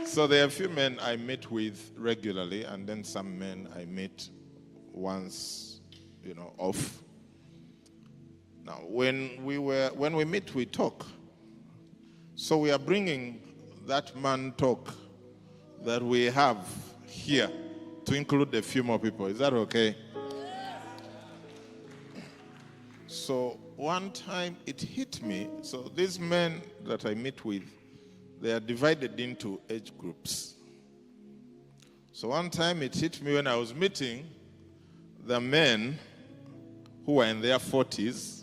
So there are a few men I meet with regularly, and then some men I meet once, off. Now, when we meet, we talk. So we are bringing that man talk that we have here to include a few more people. Is that okay? So one time it hit me. So these men that I meet with, they are divided into age groups. So one time it hit me when I was meeting the men who were in their 40s.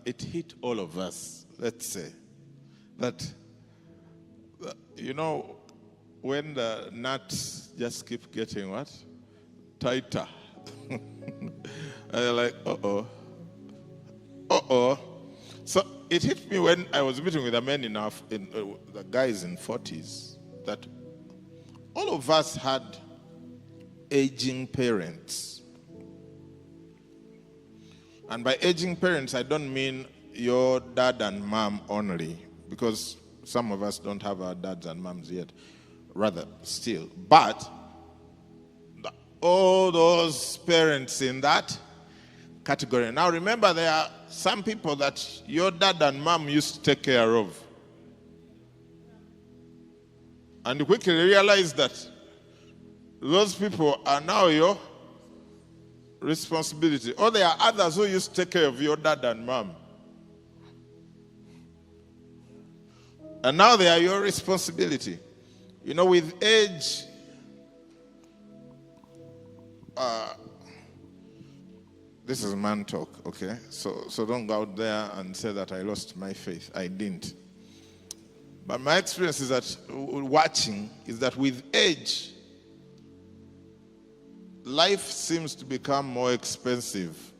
It hit all of us, let's say. That, when the nuts just keep getting what? Tighter. And you're like, uh-oh. So it hit me when I was meeting with the men the guys in 40s, that all of us had aging parents. And by aging parents, I don't mean your dad and mom only, because some of us don't have our dads and moms yet, rather still. But all those parents in that category. Now remember, there are some people that your dad and mom used to take care of. And you quickly realize that those people are now your responsibility. Or there are others who used to take care of your dad and mom. And now they are your responsibility. With age, this is man talk, okay? So don't go out there and say that I lost my faith. I didn't. But my experience is that with age, life seems to become more expensive.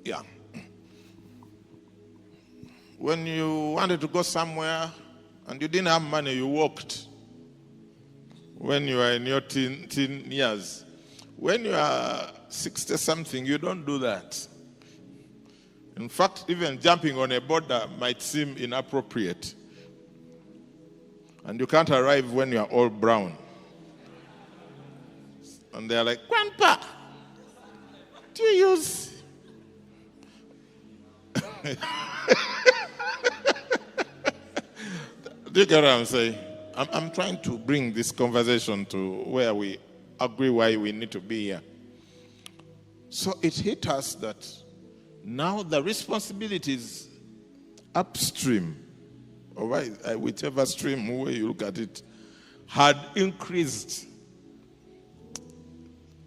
Yeah. When you wanted to go somewhere and you didn't have money, you walked. When you are in your teen years. When you are 60-something, you don't do that. In fact, even jumping on a border might seem inappropriate. And you can't arrive when you are all brown. And they're like, Grandpa, do you use... Do you get what I'm saying? I'm trying to bring this conversation to where we agree why we need to be here. So it hit us that now the responsibilities upstream, or whichever stream way you look at it, had increased.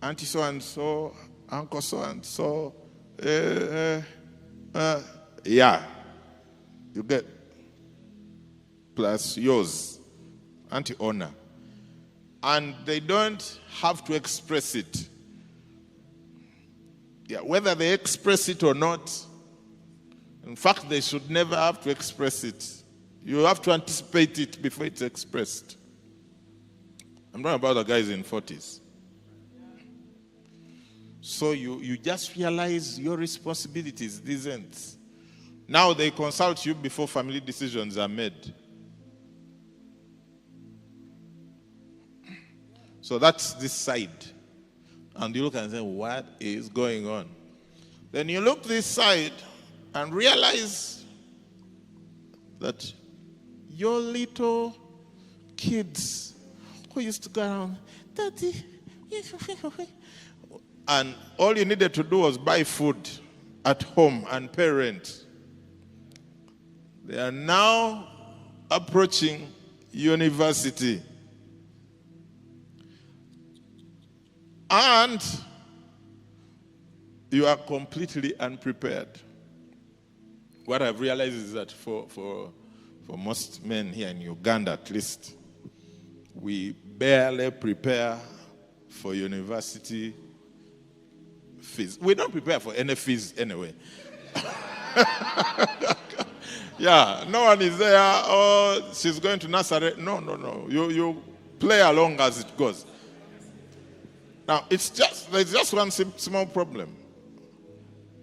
Auntie so-and-so, uncle so-and-so, yeah, you get, plus yours, auntie owner. And they don't have to express it. Yeah, whether they express it or not, in fact, they should never have to express it. You have to anticipate it before it's expressed. I'm talking about the guys in 40s. So you just realize your responsibilities, these ends. Now they consult you before family decisions are made. So that's this side. And you look and say, what is going on? Then you look this side and realize that your little kids who used to go around, Daddy, and all you needed to do was buy food at home and parent. They are now approaching university. And you are completely unprepared. What I've realized is that for most men here in Uganda, at least, we barely prepare for university fees. We don't prepare for any fees anyway. Yeah, no one is there. Oh, she's going to nursery. No. You play along as it goes. Now, there's just one small problem.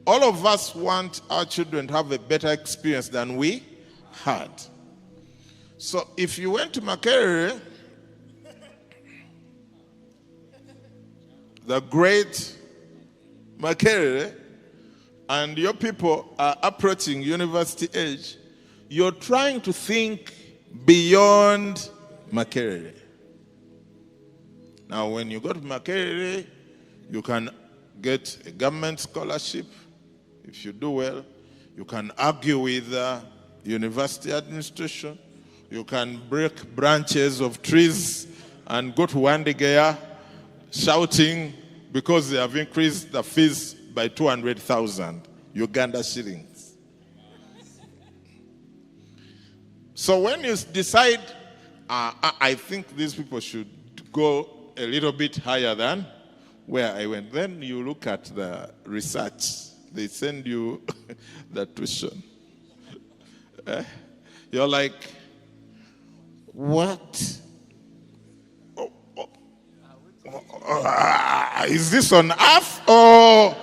All of us want our children to have a better experience than we hard. So if you went to Makerere, the great Makerere, and your people are approaching university age, you're trying to think beyond Makerere. Now, when you go to Makerere, you can get a government scholarship. If you do well, you can argue with the university administration. You can break branches of trees and go to Wandegeya shouting because they have increased the fees by 200,000 Uganda shillings. So when you decide, I think these people should go a little bit higher than where I went, then you look at the research. They send you the tuition. You're like, what? Is this on earth or?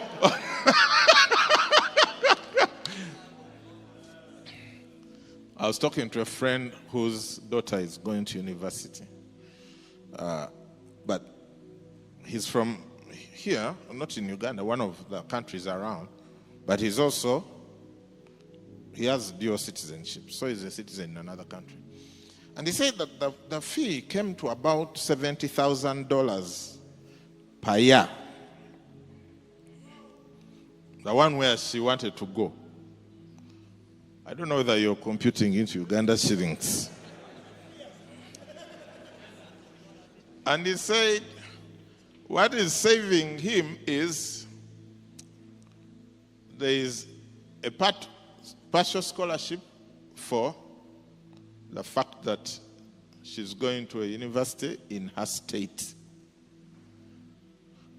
I was talking to a friend whose daughter is going to university. But he's from here, not in Uganda, one of the countries around. But he has dual citizenship, so he's a citizen in another country. And he said that the fee came to about $70,000 per year. The one where she wanted to go. I don't know whether you're computing into Uganda shillings. And he said, what is saving him is there is a partial scholarship for the fact that she's going to a university in her state.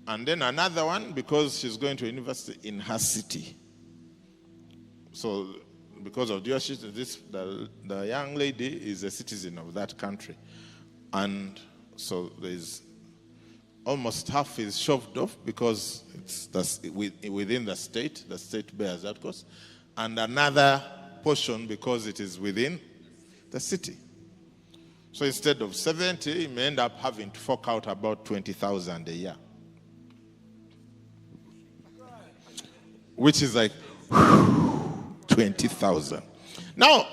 And then another one because she's going to a university in her city. So because of dual citizenship, the young lady is a citizen of that country. And so there's almost half is shoved off because it's within the state bears that cost. And another portion because it is within the city. So instead of 70, you may end up having to fork out about 20,000 a year. Which is like 20,000. Now,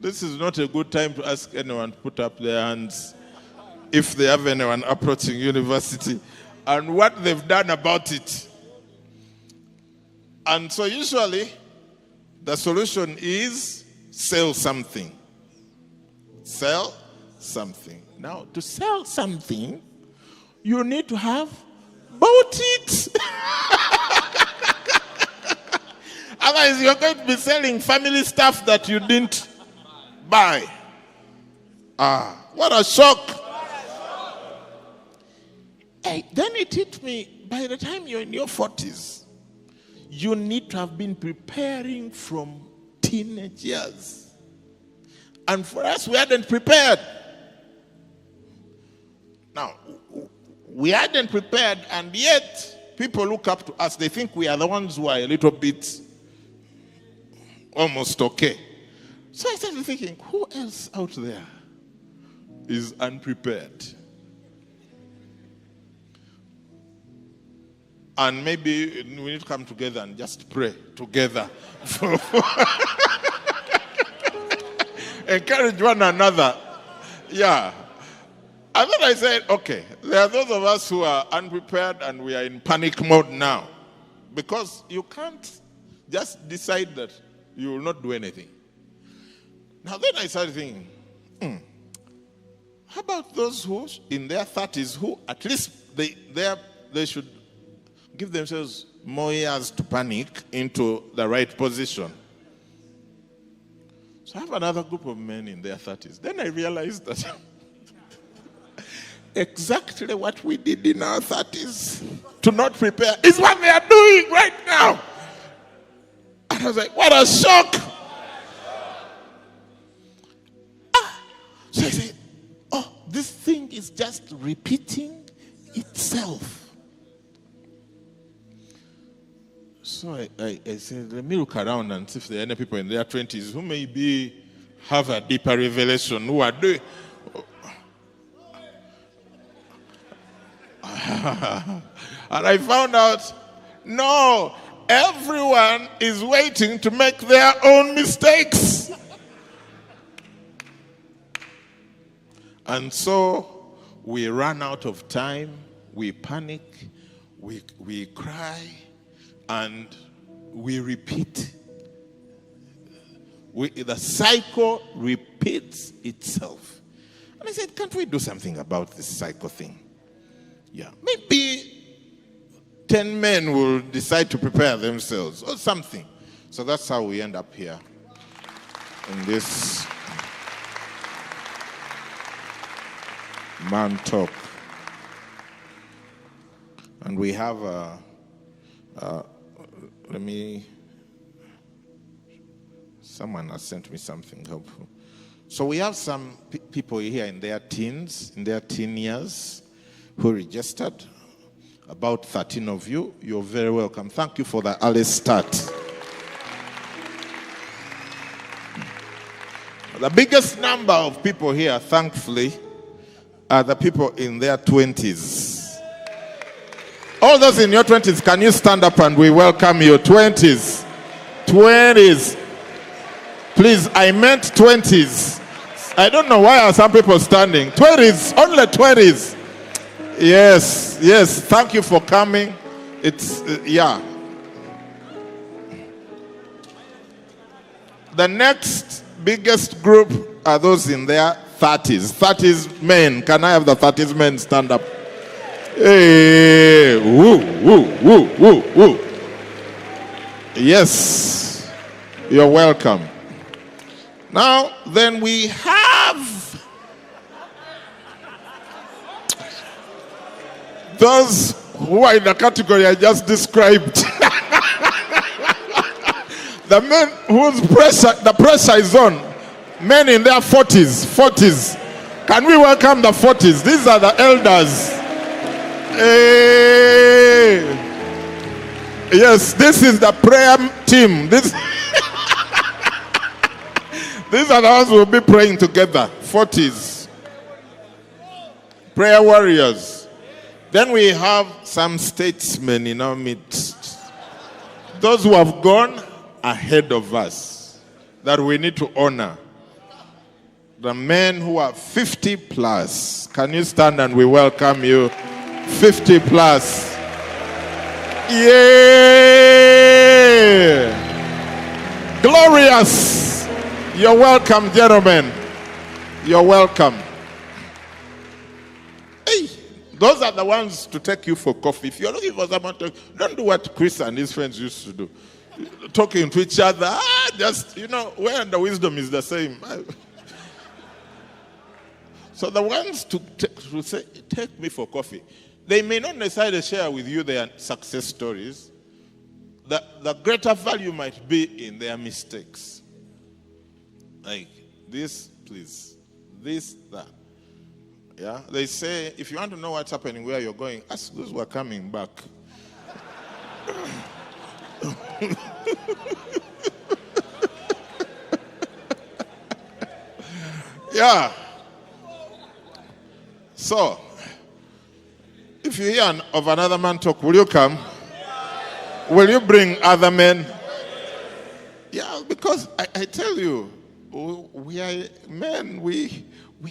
this is not a good time to ask anyone to put up their hands if they have anyone approaching university and what they've done about it. And so usually, the solution is sell something. Sell something. Now, to sell something, you need to have bought it. Otherwise, you're going to be selling family stuff that you didn't buy. What a shock. Hey, then it hit me, by the time you're in your 40s, you need to have been preparing from teenage years. And for us, we hadn't prepared. Now, we hadn't prepared, and yet people look up to us. They think we are the ones who are a little bit almost okay. So I started thinking, who else out there is unprepared? And maybe we need to come together and just pray together. Encourage one another. Yeah. And then I said, okay, there are those of us who are unprepared and we are in panic mode now. Because you can't just decide that you will not do anything. Now then I started thinking, how about those who in their 30s who at least they should give themselves more years to panic into the right position. So I have another group of men in their 30s. Then I realized that exactly what we did in our 30s to not prepare is what they are doing right now. And I was like, what a shock. So I said, this thing is just repeating itself. So I said, let me look around and see if there are any people in their 20s who maybe have a deeper revelation, who are doing. And I found out, no, everyone is waiting to make their own mistakes. And so we run out of time, we panic, we cry, and we repeat. The cycle repeats itself. And I said, can't we do something about this cycle thing? Yeah, maybe 10 men will decide to prepare themselves or something. So that's how we end up here in this man talk. And we have someone has sent me something helpful. So we have some people here in their teens, in their teen years, who registered. About 13 of you. You're very welcome. Thank you for the early start. The biggest number of people here, thankfully, are the people in their 20s. All those in your 20s, can you stand up and we welcome you? 20s. 20s. Please, I meant 20s. I don't know why are some people standing. 20s, only 20s. Yes, yes. Thank you for coming. It's, yeah. The next biggest group are those in their 30s. 30s men. Can I have the 30s men stand up? Hey, woo, woo, woo, woo, woo. Yes, you're welcome. Now, then we have those who are in the category I just described. The men whose the pressure is on. Men in their 40s. Can we welcome the 40s? These are the elders. Hey. Yes, this is the prayer team. These are the ones who will be praying together. 40s. Prayer warriors. Then we have some statesmen in our midst. Those who have gone ahead of us that we need to honor. The men who are 50 plus. Can you stand and we welcome you? 50 plus. Yeah. Glorious. You're welcome, gentlemen. You're welcome. Hey, those are the ones to take you for coffee. If you're looking for someone to, don't do what Chris and his friends used to do. Talking to each other. Just, where the wisdom is the same. So the ones to say, take me for coffee. They may not necessarily share with you their success stories. The greater value might be in their mistakes. Like this, please. This, that. Yeah? They say, if you want to know what's happening, where you're going, ask those who are coming back. Yeah. So, if you hear of another man talk, will you come? Will you bring other men? Yeah, because I tell you, we are men, we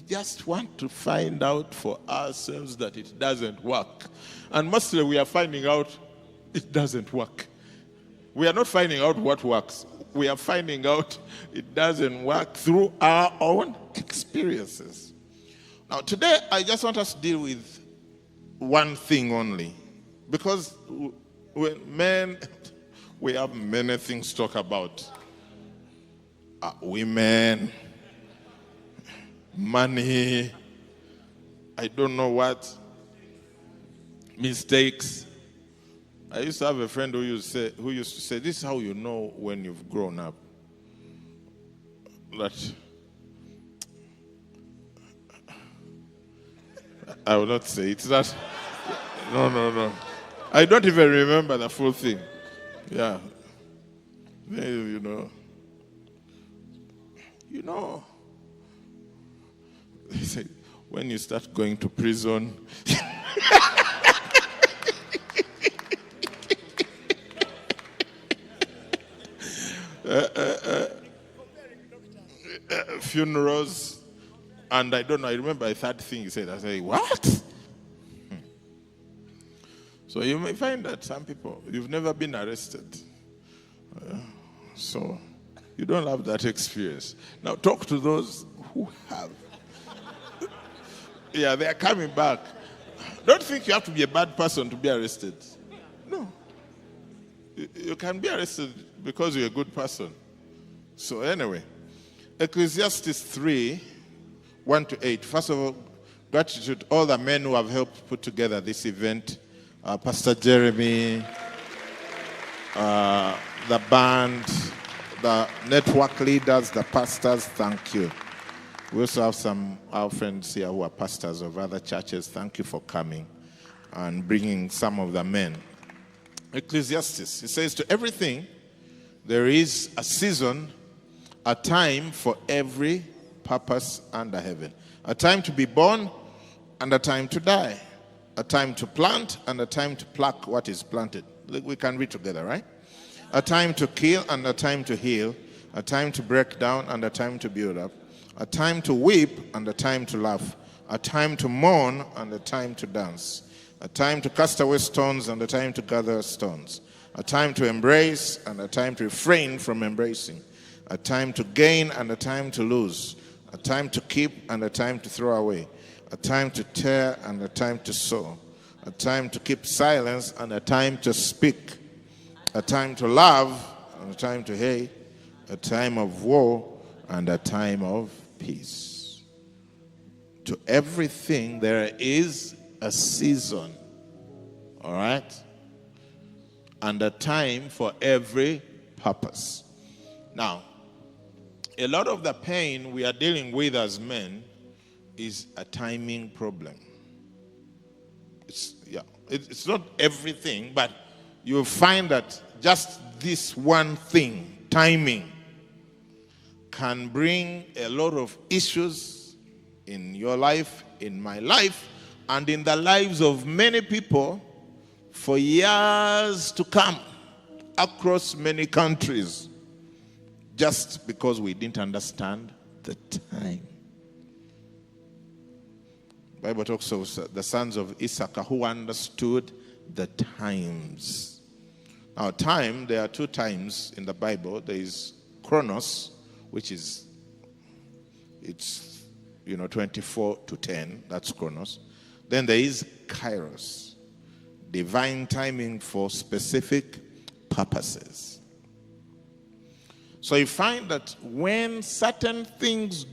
just want to find out for ourselves that it doesn't work. And mostly we are finding out it doesn't work. We are not finding out what works. We are finding out it doesn't work through our own experiences. Now, today, I just want us to deal with one thing only. Because men, we have many things to talk about. Women, money, I don't know what, mistakes. I used to have a friend who used to say, this is how you know when you've grown up. That I will not say. It's that. No. I don't even remember the full thing. Yeah. You know, they say when you start going to prison, funerals, and I don't know, I remember a third thing he said. I say, what? So you may find that some people, you've never been arrested. So you don't have that experience. Now talk to those who have. Yeah, they are coming back. Don't think you have to be a bad person to be arrested. No. You can be arrested because you're a good person. So anyway, Ecclesiastes 3, 1-8. First of all, gratitude to all the men who have helped put together this event. Pastor Jeremy, the band, the network leaders, the pastors, thank you. We also have some our friends here who are pastors of other churches. Thank you for coming and bringing some of the men. Ecclesiastes, it says, to everything there is a season, a time for every purpose under heaven. A time to be born and a time to die. A time to plant and a time to pluck what is planted. We can read together, right? A time to kill and a time to heal. A time to break down and a time to build up. A time to weep and a time to laugh. A time to mourn and a time to dance. A time to cast away stones and a time to gather stones. A time to embrace and a time to refrain from embracing. A time to gain and a time to lose. A time to keep and a time to throw away. A time to tear and a time to sow. A time to keep silence and a time to speak. A time to love and a time to hate. A time of war and a time of peace. To everything there is a season. All right? And a time for every purpose. Now, a lot of the pain we are dealing with as men is a timing problem. It's not everything, but you'll find that just this one thing, timing, can bring a lot of issues in your life, in my life, and in the lives of many people for years to come across many countries, just because we didn't understand the time. The Bible talks of the sons of Issachar who understood the times. Now, time, there are two times in the Bible. There is Chronos, which is, it's 24-10, that's Chronos. Then there is Kairos, divine timing for specific purposes. So you find that when certain things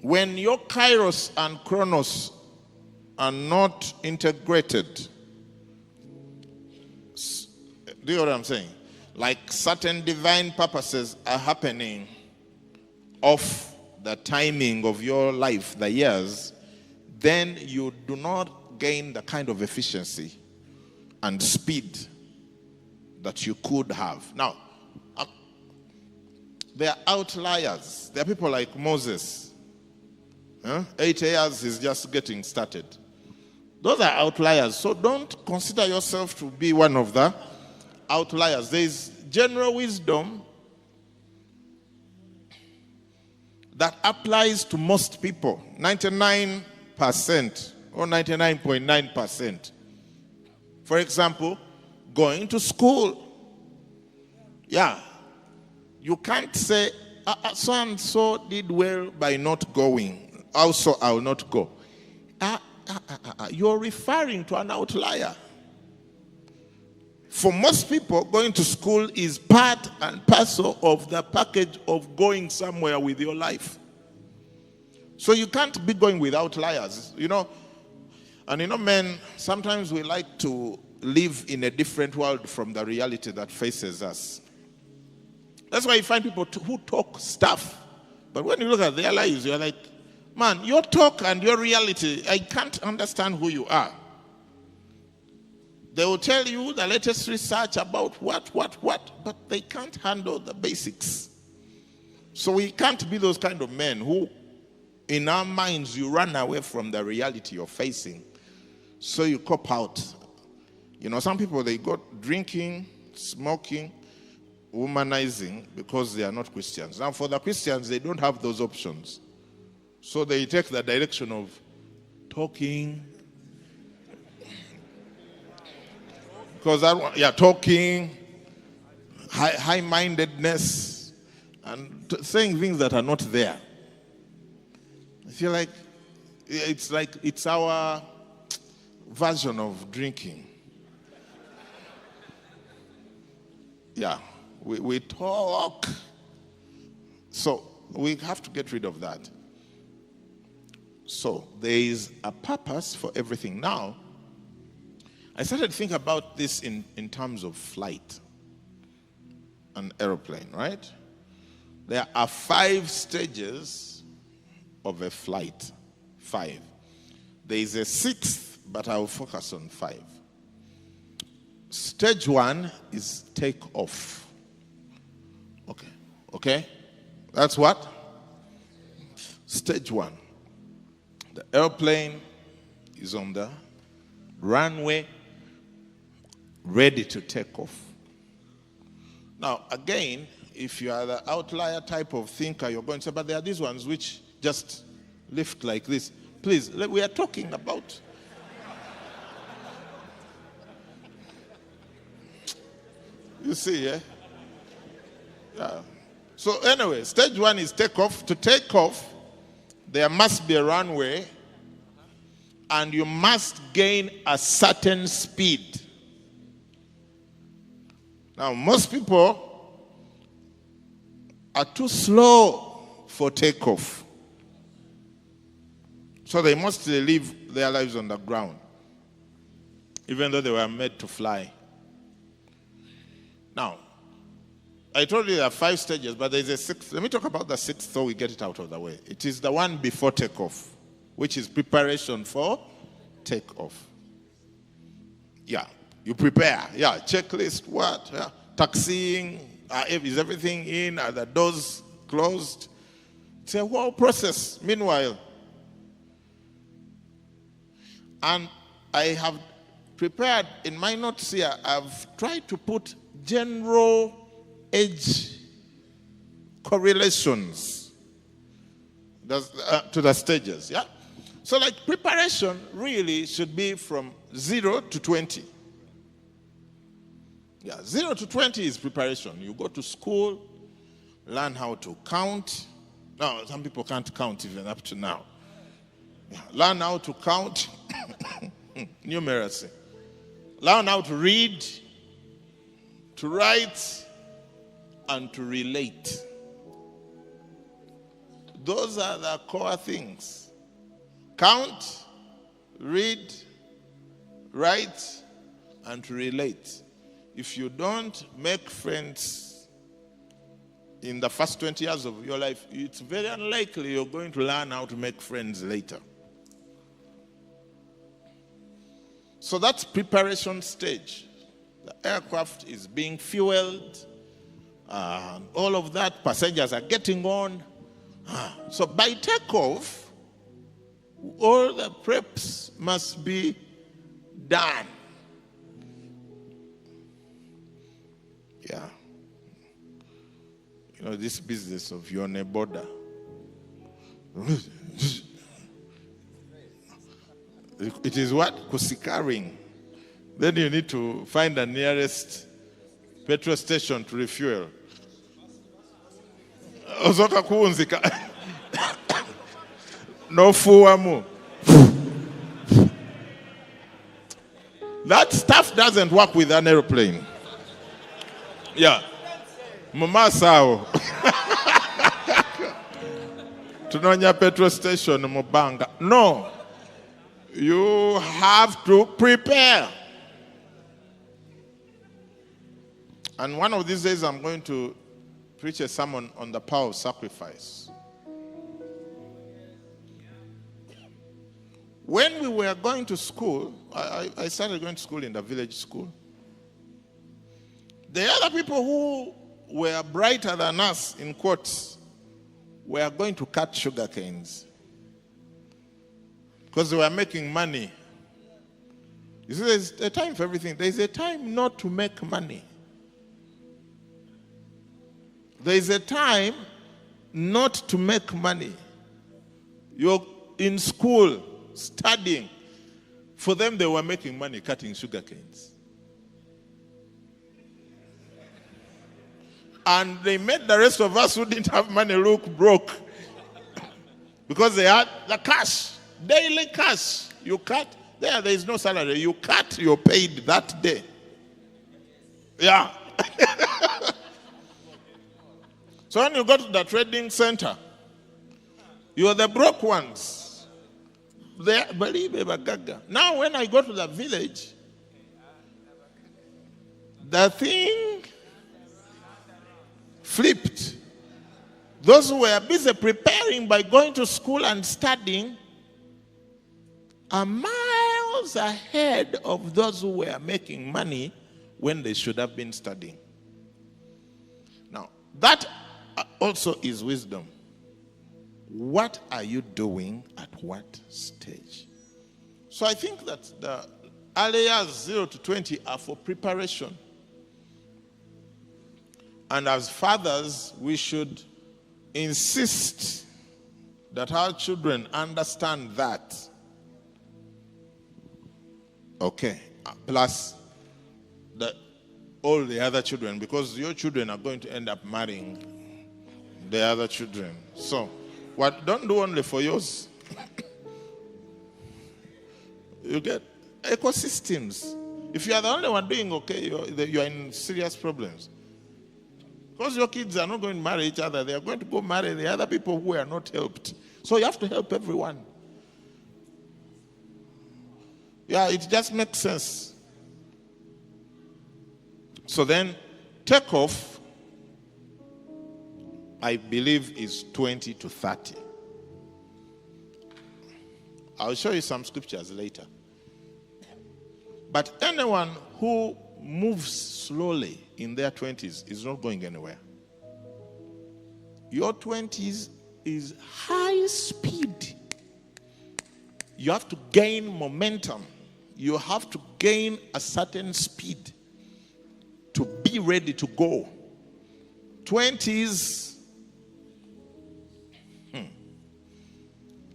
when your Kairos and Chronos are not integrated, do you know what I'm saying? Like certain divine purposes are happening off the timing of your life, the years, then you do not gain the kind of efficiency and speed that you could have. Now, there are outliers. There are people like Moses. 8 years is just getting started. Those are outliers. So don't consider yourself to be one of the outliers. There is general wisdom that applies to most people, 99% or 99.9%. For example, going to school. Yeah. You can't say, so-and-so did well by not going. Also, I will not go. You're referring to an outlier. For most people, going to school is part and parcel of the package of going somewhere with your life. So you can't be going with outliers, And men, sometimes we like to live in a different world from the reality that faces us. That's why you find people who talk stuff. But when you look at their lives, you're like, man, your talk and your reality, I can't understand who you are. They will tell you the latest research about what, but they can't handle the basics. So we can't be those kind of men who, in our minds, you run away from the reality you're facing. So you cop out. You know, some people, they go drinking, smoking, womanizing because they are not Christians. Now, for the Christians, they don't have those options. So they take the direction of talking. Because talking, high-mindedness, and saying things that are not there. I feel like it's our version of drinking. Yeah, we talk. So we have to get rid of that. So there is a purpose for everything. Now, I started to think about this in terms of flight, an aeroplane, right? There are 5 stages of a flight. 5. There is a 6th, but I will focus on 5. Stage 1 is take off. Okay? That's what? Stage 1. The airplane is on the runway, ready to take off. Now, again, if you are the outlier type of thinker, you're going to say, but there are these ones which just lift like this. Please, we are talking about. You see, yeah? Yeah. So anyway, stage 1 is take off. To take off, there must be a runway, and you must gain a certain speed. Now, most people are too slow for takeoff. So they mostly live their lives on the ground, even though they were made to fly. Now, I told you there are 5 stages, but there's a 6th. Let me talk about the 6th so we get it out of the way. It is the one before takeoff, which is preparation for takeoff. Yeah, you prepare. Yeah, checklist, what? Yeah. Taxiing, is everything in? Are the doors closed? It's a whole process. Meanwhile, and I have prepared in my notes here, I've tried to put general age correlations to the stages. Yeah. So like preparation really should be from 0 to 20. Yeah, 0 to 20 is preparation. You go to school, learn how to count. Now, some people can't count even up to now. Yeah, learn how to count numeracy. Learn how to read, to write, and to relate. Those are the core things. Count, read, write, and to relate. If you don't make friends in the first 20 years of your life, it's very unlikely you're going to learn how to make friends later. So that's preparation stage. The aircraft is being fueled, all of that, passengers are getting on. So by takeoff, all the preps must be done. Yeah. You know, this business of your border. It is what? Kusikaring. Then you need to find the nearest petrol station to refuel. Ozoka kuunzika. No fuamu. That stuff doesn't work with an aeroplane. Yeah. Mama sao. Tunonya petrol station mubanga. No. You have to prepare. And one of these days I'm going to preach a sermon on the power of sacrifice. When we were going to school, I started going to school in the village school. The other people who were brighter than us, in quotes, were going to cut sugar canes because they were making money. You see, there's a time for everything. There's a time not to make money. There's a time not to make money. You're in school studying. For them, they were making money cutting sugar canes. And they made the rest of us who didn't have money look broke. Because they had the cash, daily cash. You cut, there is no salary. You cut, you're paid that day. Yeah. So when you go to the trading center, you are the broke ones. Now when I go to the village, the thing flipped. Those who were busy preparing by going to school and studying are miles ahead of those who were making money when they should have been studying. Now, that also is wisdom. What are you doing at what stage? So I think that the early years 0 to 20 are for preparation. And as fathers, we should insist that our children understand that. Okay, plus all the other children, because your children are going to end up marrying the other children. So, don't do only for yours. You get ecosystems. If you are the only one doing okay, you are in serious problems. Because your kids are not going to marry each other. They are going to go marry the other people who are not helped. So you have to help everyone. Yeah, it just makes sense. So then, takeoff, I believe, is 20 to 30. I'll show you some scriptures later. But anyone who moves slowly in their 20s is not going anywhere. Your 20s is high speed. You have to gain momentum. You have to gain a certain speed to be ready to go. 20s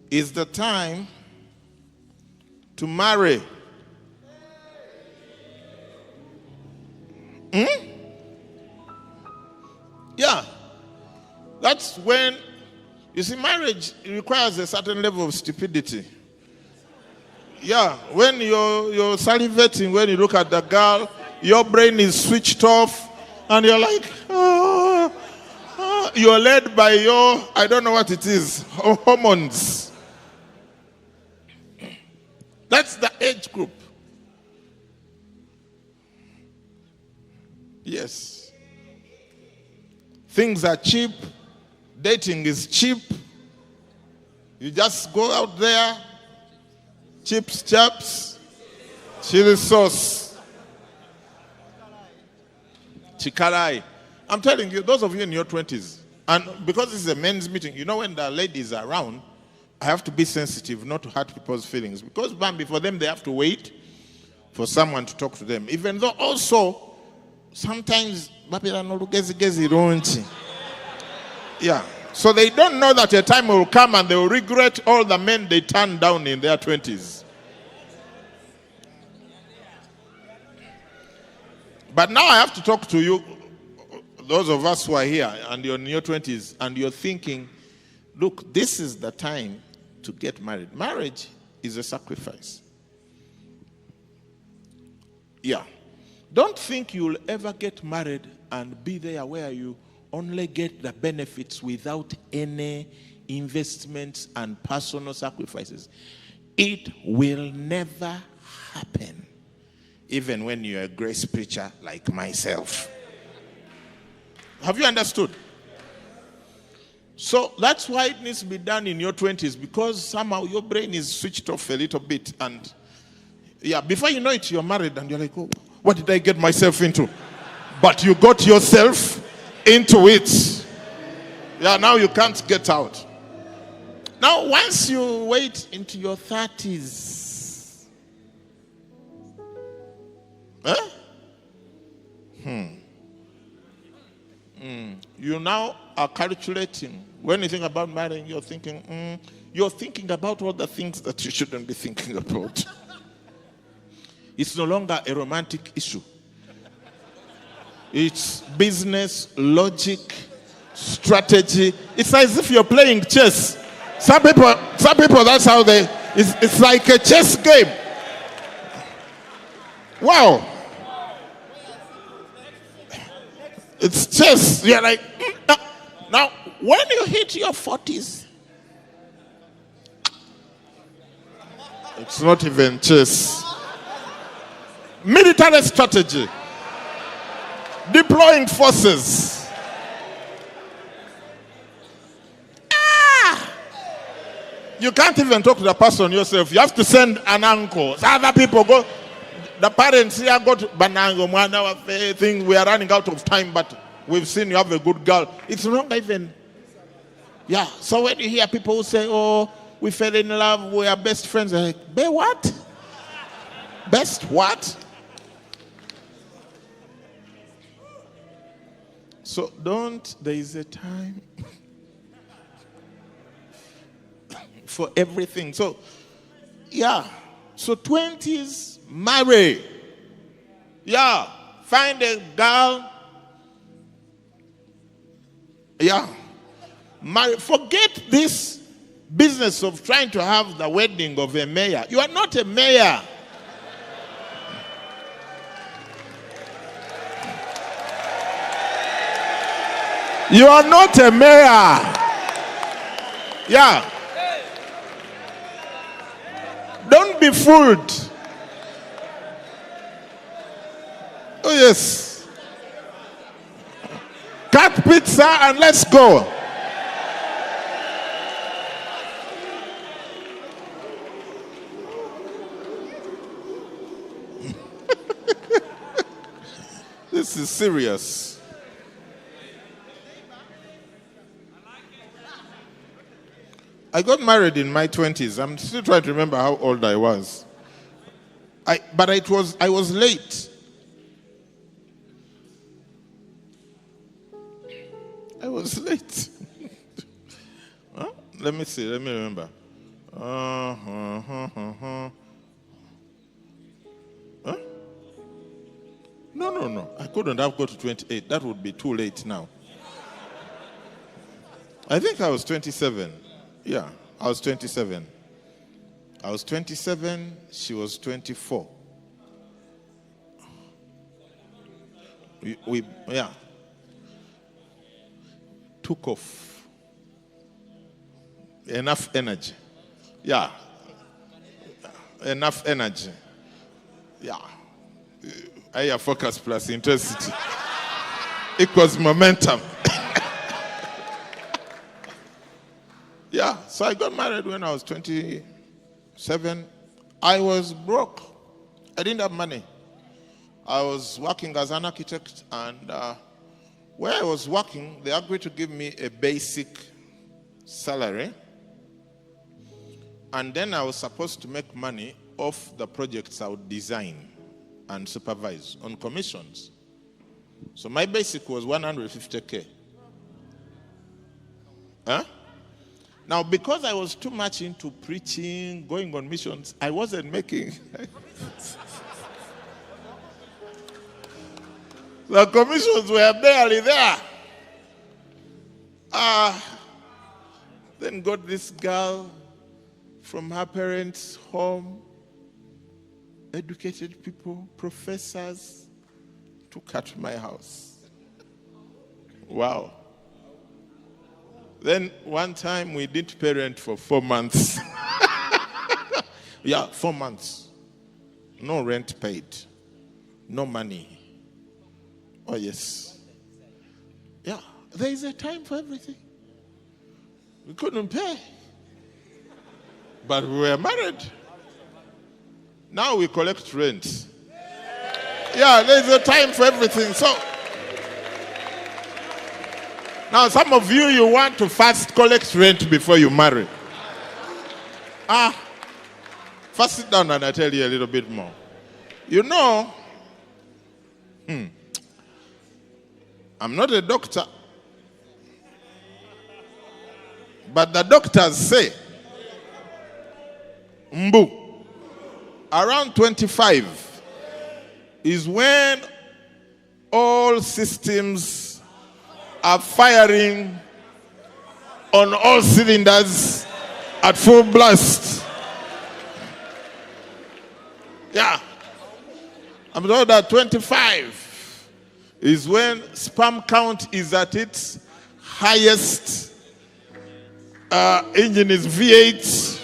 is the time to marry. Yeah. That's when, you see, marriage requires a certain level of stupidity. Yeah, when you're salivating, when you look at the girl, your brain is switched off, and you're like, you're led by your, I don't know what it is, hormones. That's the age group. Yes. Things are cheap. Dating is cheap. You just go out there, chips, chaps, chili sauce, chikarai. I'm telling you, those of you in your 20s, and because this is a men's meeting, you know when the ladies are around, I have to be sensitive not to hurt people's feelings. Because Bambi, for them, they have to wait for someone to talk to them. Even though also, sometimes, yeah. So they don't know that a time will come and they will regret all the men they turned down in their 20s. But now I have to talk to you, those of us who are here and you're in your 20s and you're thinking, look, this is the time to get married. Marriage is a sacrifice. Yeah. Don't think you'll ever get married and be there where you only get the benefits without any investments and personal sacrifices. It will never happen, even when you're a grace preacher like myself. Have you understood? So that's why it needs to be done in your 20s, because somehow your brain is switched off a little bit. And before you know it, you're married and you're like, oh, what did I get myself into? But you got yourself into it. Now you can't get out. Now, once you wait into your 30s, you now are calculating. When you think about marrying, you're thinking about all the things that you shouldn't be thinking about. It's no longer a romantic issue. It's business, logic, strategy. It's as if you're playing chess. Some people, that's how it's like a chess game. Wow. It's chess. You're like, now, when you hit your 40s, it's not even chess. Military strategy. Deploying forces. You can't even talk to the person yourself. You have to send an uncle. Other people go. The parents here go to Banango, Mwana, thing. We are running out of time, but we've seen you have a good girl. It's not even. So when you hear people who say, oh, we fell in love, we are best friends, they're like, be what? Best what? So there is a time for everything. So 20s, marry. Find a girl. Marry. Forget this business of trying to have the wedding of a mayor. You are not a mayor. You are not a mayor. Don't be fooled. Oh, yes. Cut pizza and let's go. This is serious. I got married in my 20s. I'm still trying to remember how old I was. I was late. I was late. Let me see. Let me remember. No. I couldn't have got to 28. That would be too late now. I think I was 27. I was 27. I was 27. She was 24. We took off. Enough energy. Enough energy. Higher focus plus intensity equals momentum. So I got married when I was 27. I was broke. I didn't have money. I was working as an architect, and where I was working, they agreed to give me a basic salary. And then I was supposed to make money off the projects I would design and supervise on commissions. So my basic was 150K. Now, because I was too much into preaching, going on missions, I wasn't making. The commissions were barely there. Then got this girl from her parents' home, educated people, professors, to cut my house. Wow. Then one time we didn't pay rent for 4 months. 4 months. No rent paid. No money. Oh, yes. There is a time for everything. We couldn't pay. But we were married. Now we collect rent. Yeah, there's a time for everything. So now some of you want to first collect rent before you marry. First sit down and I'll tell you a little bit more. You know, I'm not a doctor, but the doctors say, Mbu, around 25 is when all systems are firing on all cylinders at full blast. Yeah. I'm told that 25 is when sperm count is at its highest. Engine is V8.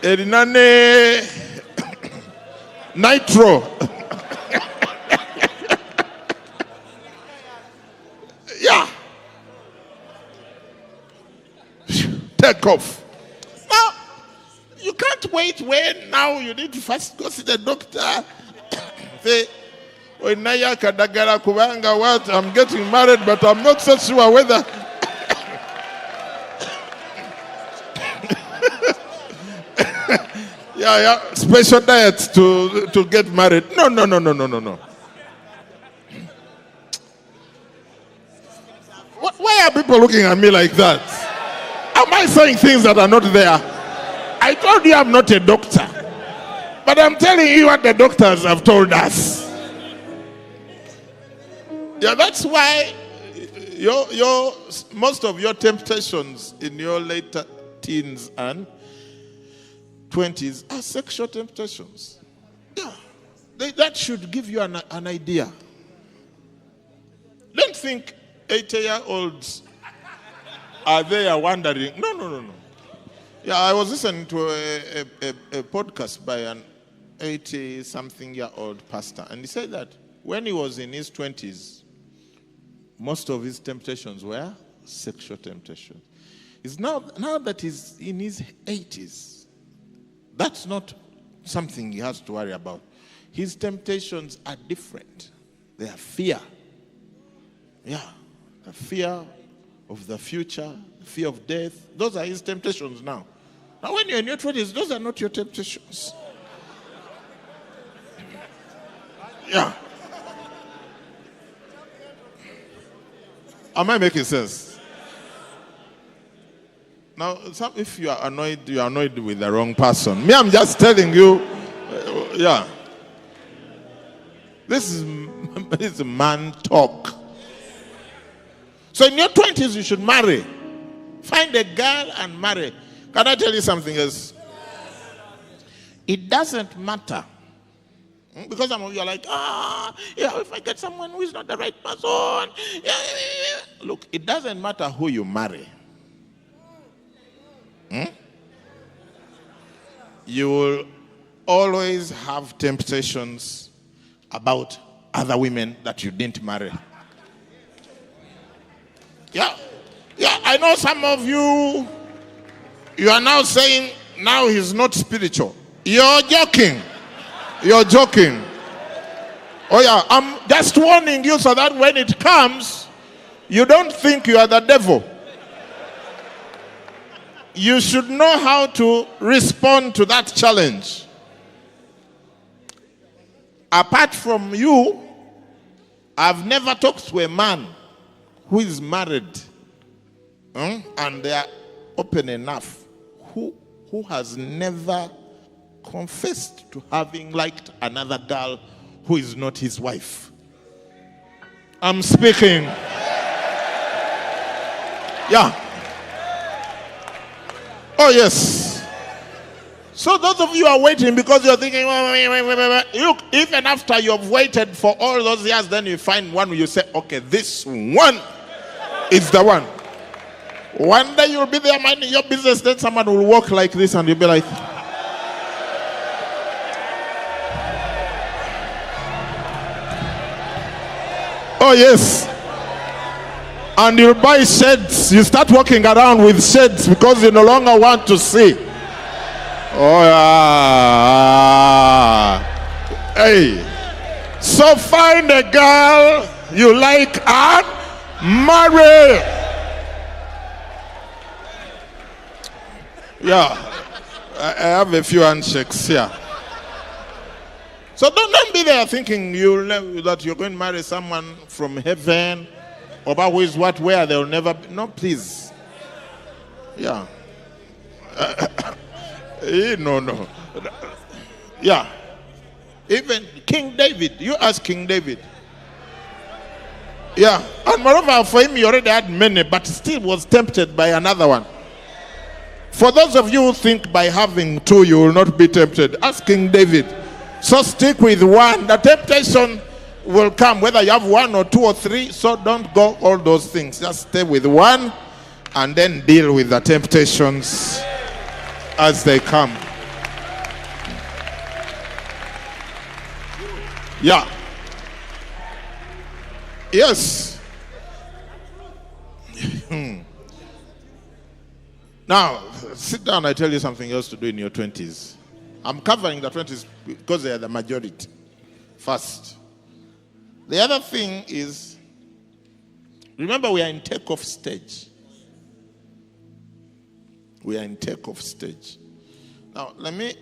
Erinane nitro. Yeah. Take off. Now, you can't wait when now you need to first go see the doctor. Say, I'm getting married, but I'm not so sure whether. Yeah, special diets to get married. No. Why are people looking at me like that? Am I saying things that are not there? I told you I'm not a doctor. But I'm telling you what the doctors have told us. Yeah, that's why your most of your temptations in your later teens and 20s are sexual temptations. Yeah. That should give you an idea. Don't think 80-year-olds are there wondering. No. Yeah, I was listening to a podcast by an 80-something-year-old pastor, and he said that when he was in his 20s, most of his temptations were sexual temptations. It's now that he's in his 80s, that's not something he has to worry about. His temptations are different. They are fear. Yeah, the fear of the future, the fear of death. Those are his temptations now. Now when you're in your 20s, those are not your temptations. Yeah. Am I making sense? Now, if you are annoyed with the wrong person. Me, I'm just telling you, yeah. This is man talk. So in your 20s, you should marry. Find a girl and marry. Can I tell you something else? It doesn't matter. Because some of you are like, if I get someone who is not the right person. Look, it doesn't matter who you marry. You will always have temptations about other women that you didn't marry. Yeah, I know some of you are now saying, now he's not spiritual. You're joking. Oh yeah, I'm just warning you so that when it comes, you don't think you are the devil. You should know how to respond to that challenge. Apart from you, I've never talked to a man who is married and they are open enough, who has never confessed to having liked another girl who is not his wife. I'm speaking. Yeah. Oh yes. So those of you are waiting because you're thinking, look, even after you've waited for all those years, then you find one where you say, okay, this one is the one. One day you'll be there minding your business, then someone will walk like this and you'll be like, oh yes. And you buy shades. You start walking around with shades because you no longer want to see. Oh yeah. Hey. So find a girl you like and marry. Yeah. I have a few handshakes here. So don't be there thinking that you're going to marry someone from heaven, or about who is what, where they'll never be. No, please. Yeah. No. Yeah. Even King David. You ask King David. Yeah. And moreover, for him, he already had many, but still was tempted by another one. For those of you who think by having two, you will not be tempted, ask King David. So stick with one. The temptation will come, whether you have one or two or three. So don't go all those things. Just stay with one and then deal with the temptations as they come. Yeah. Yes. Now, sit down. I tell you something else to do in your 20s. I'm covering the 20s because they are the majority. First. The other thing is, remember we are in takeoff stage. We are in takeoff stage. Now, let me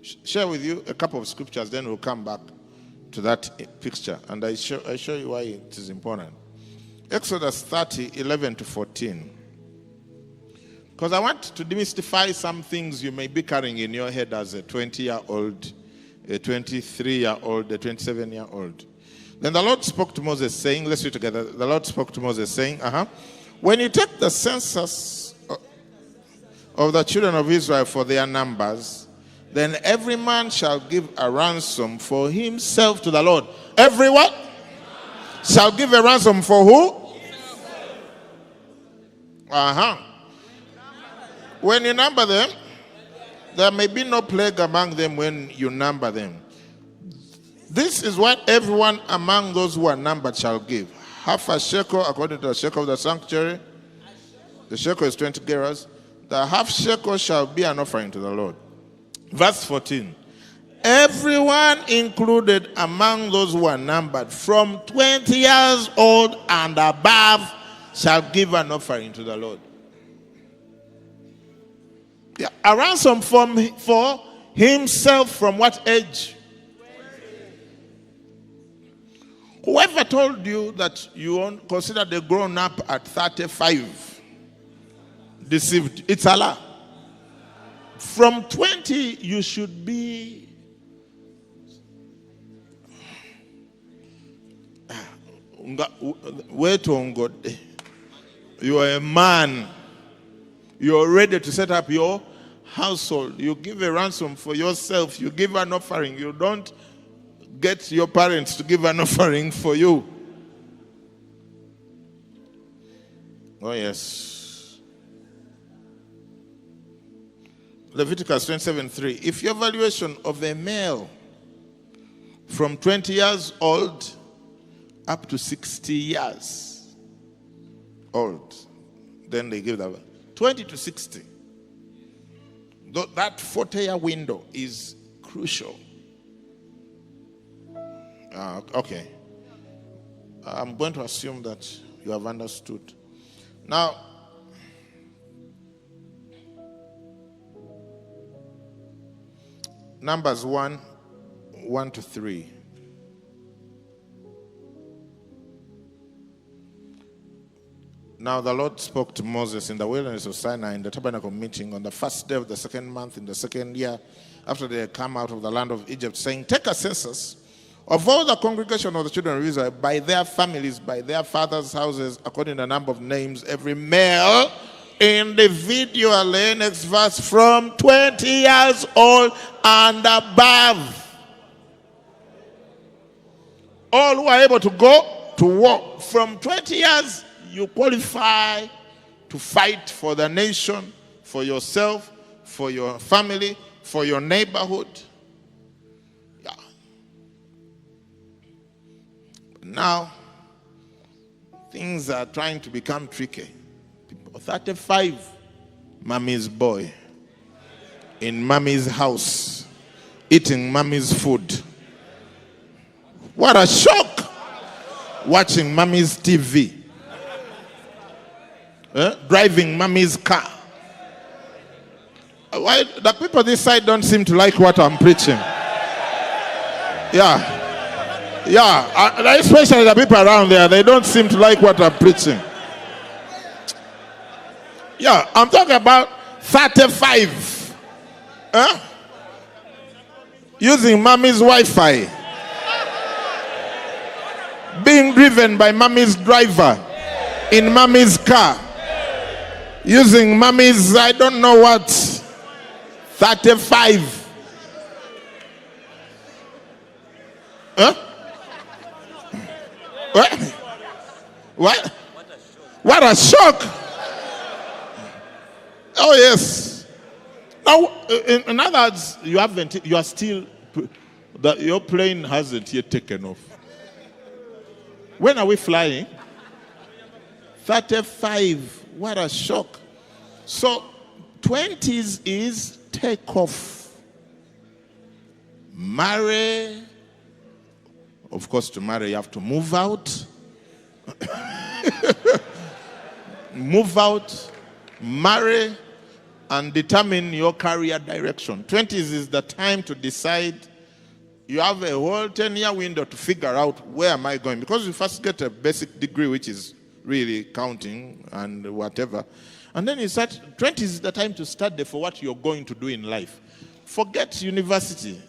share with you a couple of scriptures, then we'll come back to that picture. And I show you why it is important. Exodus 30, 11 to 14. Because I want to demystify some things you may be carrying in your head as a 20-year-old, a 23-year-old, a 27-year-old. Then the Lord spoke to Moses saying, let's read together. The Lord spoke to Moses saying, when you take the census of the children of Israel for their numbers, then every man shall give a ransom for himself to the Lord. Everyone shall give a ransom for who? When you number them, there may be no plague among them when you number them. This is what everyone among those who are numbered shall give. Half a shekel according to the shekel of the sanctuary. The shekel is 20 gerahs. The half shekel shall be an offering to the Lord. Verse 14. Everyone included among those who are numbered from 20 years old and above shall give an offering to the Lord. Yeah, a ransom for himself from what age? 20. Whoever told you that you considered a grown up at 35 deceived. It's Allah. From 20 you should be wait on God. You are a man. You are ready to set up your household. You give a ransom for yourself. You give an offering. You don't get your parents to give an offering for you. Oh, yes. Leviticus 27:3. If your valuation of a male from 20 years old up to 60 years old, then they give that 20 to 60. That 40-year window is crucial. Okay. I'm going to assume that you have understood. Now, Numbers 1 to 3. Now the Lord spoke to Moses in the wilderness of Sinai in the tabernacle meeting on the first day of the second month in the second year after they had come out of the land of Egypt, saying, take a census of all the congregation of the children of Israel by their families, by their fathers' houses, according to the number of names, every male individually, next verse, from 20 years old and above. All who are able to go to war from 20 years, you qualify to fight for the nation, for yourself, for your family, for your neighborhood. Yeah. Now, things are trying to become tricky. 35, mommy's boy, in mommy's house, eating mommy's food. What a shock! Watching mommy's TV. Driving mommy's car. Why the people this side don't seem to like what I'm preaching? Yeah. Especially the people around there, they don't seem to like what I'm preaching. Yeah, I'm talking about 35. Using mommy's Wi-Fi. Being driven by mommy's driver in mommy's car. Using mommy's, I don't know what, 35. What? What a shock. Oh yes. Now, in other words, you are still, your plane hasn't yet taken off. When are we flying? 35. What a shock. So 20s is take off. Marry. Of course, to marry, you have to move out. Move out, marry, and determine your career direction. 20s is the time to decide. You have a whole 10-year window to figure out where am I going. Because you first get a basic degree, which is really counting and whatever. And then you start, 20s is the time to study for what you're going to do in life. Forget university.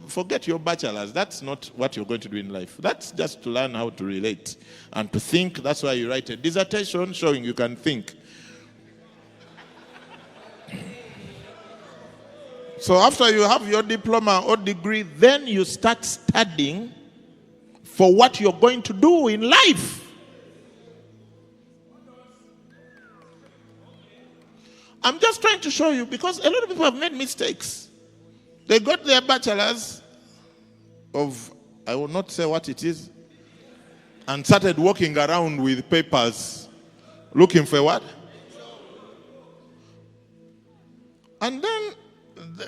Forget your bachelor's. That's not what you're going to do in life. That's just to learn how to relate and to think. That's why you write a dissertation showing you can think. So after you have your diploma or degree, then you start studying for what you're going to do in life. I'm just trying to show you because a lot of people have made mistakes. They got their bachelor's of, I will not say what it is, and started walking around with papers looking for what? And then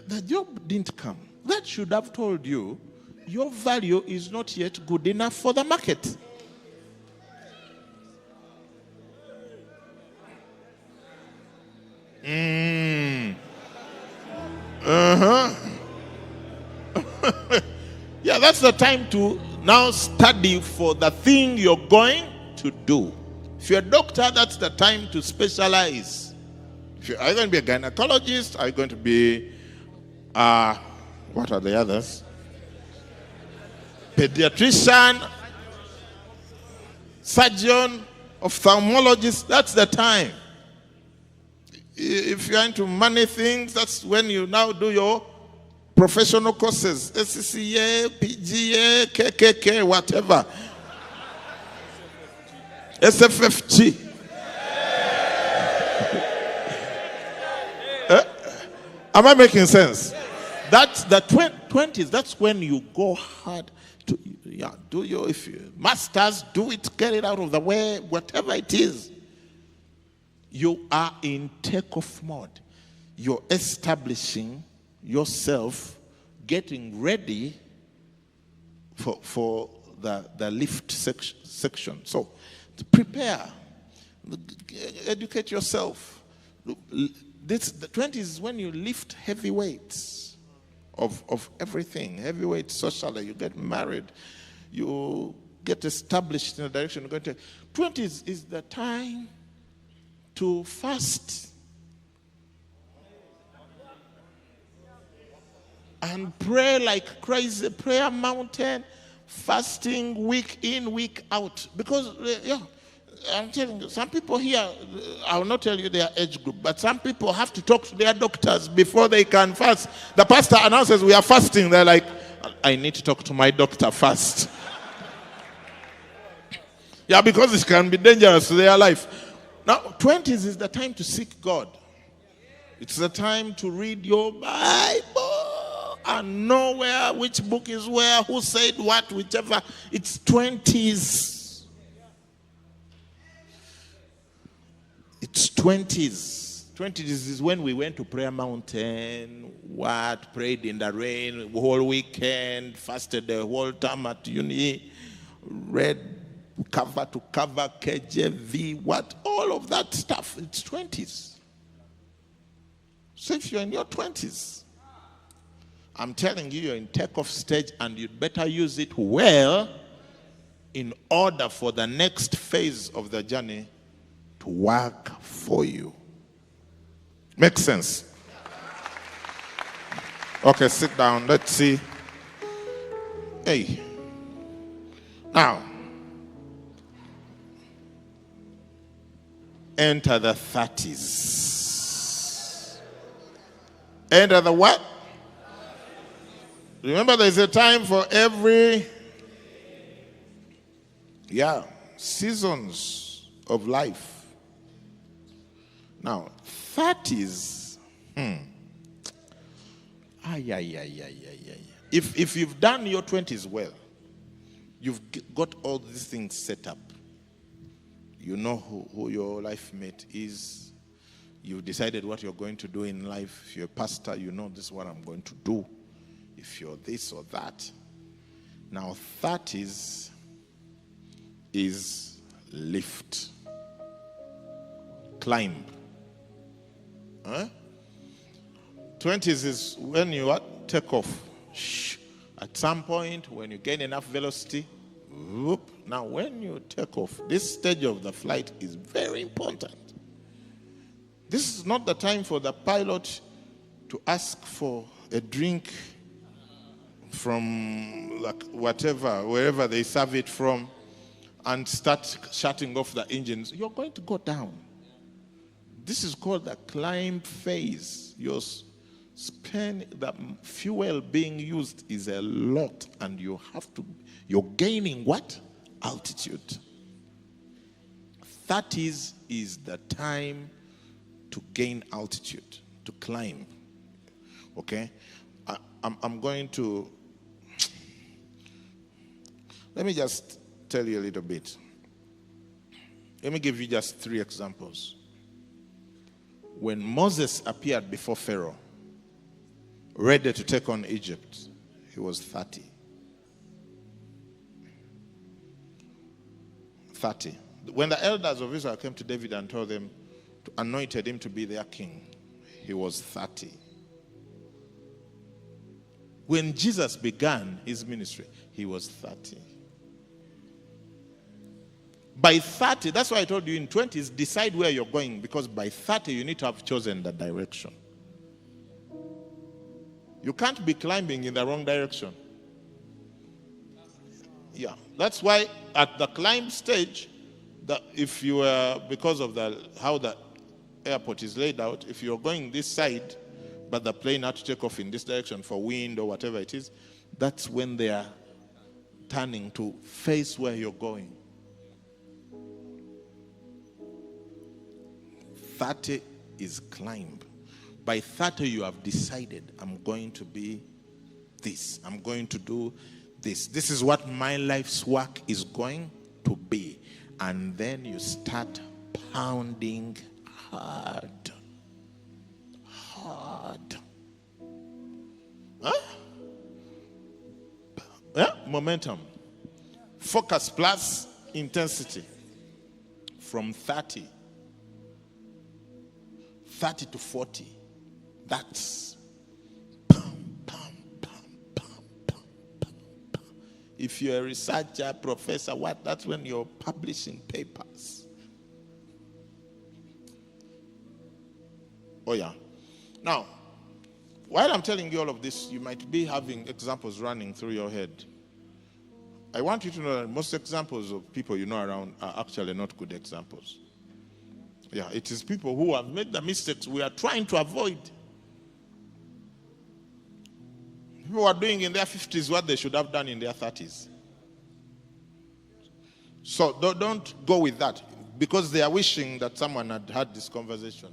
the job didn't come. That should have told you your value is not yet good enough for the market. Yeah, that's the time to now study for the thing you're going to do. If you're a doctor, that's the time to specialize. If you're going to be a gynecologist, are you going to be, what are the others? Pediatrician, surgeon, ophthalmologist, that's the time. If you're into money things, that's when you now do your professional courses. SCCA, PGA, KKK, whatever. SFFG. Am I making sense? That's the 20s. That's when you go hard to do your, if you masters, do it, get it out of the way, whatever it is. You are in takeoff mode. You're establishing yourself, getting ready for the lift section. So prepare, educate yourself. The 20s is when you lift heavy weights of everything. Heavy weights socially. You get married. You get established in a direction you're going to. 20s is the time to fast and pray like crazy. Prayer mountain, fasting week in, week out. Because, I'm telling you, some people here, I will not tell you their age group, but some people have to talk to their doctors before they can fast. The pastor announces we are fasting. They're like, I need to talk to my doctor first. Yeah, because it can be dangerous to their life. Now, 20s is the time to seek God. It's the time to read your Bible and know which book is where, who said what, whichever. It's 20s. 20s. 20s is when we went to Prayer Mountain, prayed in the rain the whole weekend, fasted the whole time at uni, read cover to cover, KJV, all of that stuff. It's 20s. So if you're in your 20s, I'm telling you, you're in takeoff stage, and you'd better use it well in order for the next phase of the journey to work for you. Makes sense? Okay, sit down. Let's see. Hey. Now, enter the 30s. Enter the what? Remember, there's a time for every seasons of life. Now, 30s. If you've done your 20s well, you've got all these things set up. You know who your life mate is. You've decided what you're going to do in life. If you're a pastor, you know this is what I'm going to do. If you're this or that. Now, 30s is lift. Climb. 20s is when you take off. At some point, when you gain enough velocity, whoop. Now, when you take off, this stage of the flight is very important. This is not the time for the pilot to ask for a drink from wherever they serve it from, and start shutting off the engines. You're going to go down. This is called the climb phase. The fuel being used is a lot, and you're gaining what? Altitude. 30s is the time to gain altitude, to climb. Okay? I'm going to, let me just tell you a little bit. Let me give you just 3 examples. When Moses appeared before Pharaoh, ready to take on Egypt, he was 30. 30. When the elders of Israel came to David and told them to anointed him to be their king, he was 30. When Jesus began his ministry, he was 30. By 30, that's why I told you in 20s, decide where you're going, because by 30, you need to have chosen the direction. You can't be climbing in the wrong direction. Yeah, that's why at the climb stage, if you are, because of how the airport is laid out, if you're going this side, but the plane had to take off in this direction for wind or whatever it is, that's when they are turning to face where you're going. 30 is climb. By 30, you have decided, I'm going to be this. I'm going to do this. This is what my life's work is going to be. And then you start pounding hard. Momentum. Focus plus intensity. From 30 to 40. That's if you're a researcher, professor, that's when you're publishing papers. Oh yeah. Now, while I'm telling you all of this, you might be having examples running through your head. I want you to know that most examples of people you know around are actually not good examples. Yeah, it is people who have made the mistakes we are trying to avoid. People are doing in their 50s what they should have done in their 30s. So don't go with that, because they are wishing that someone had had this conversation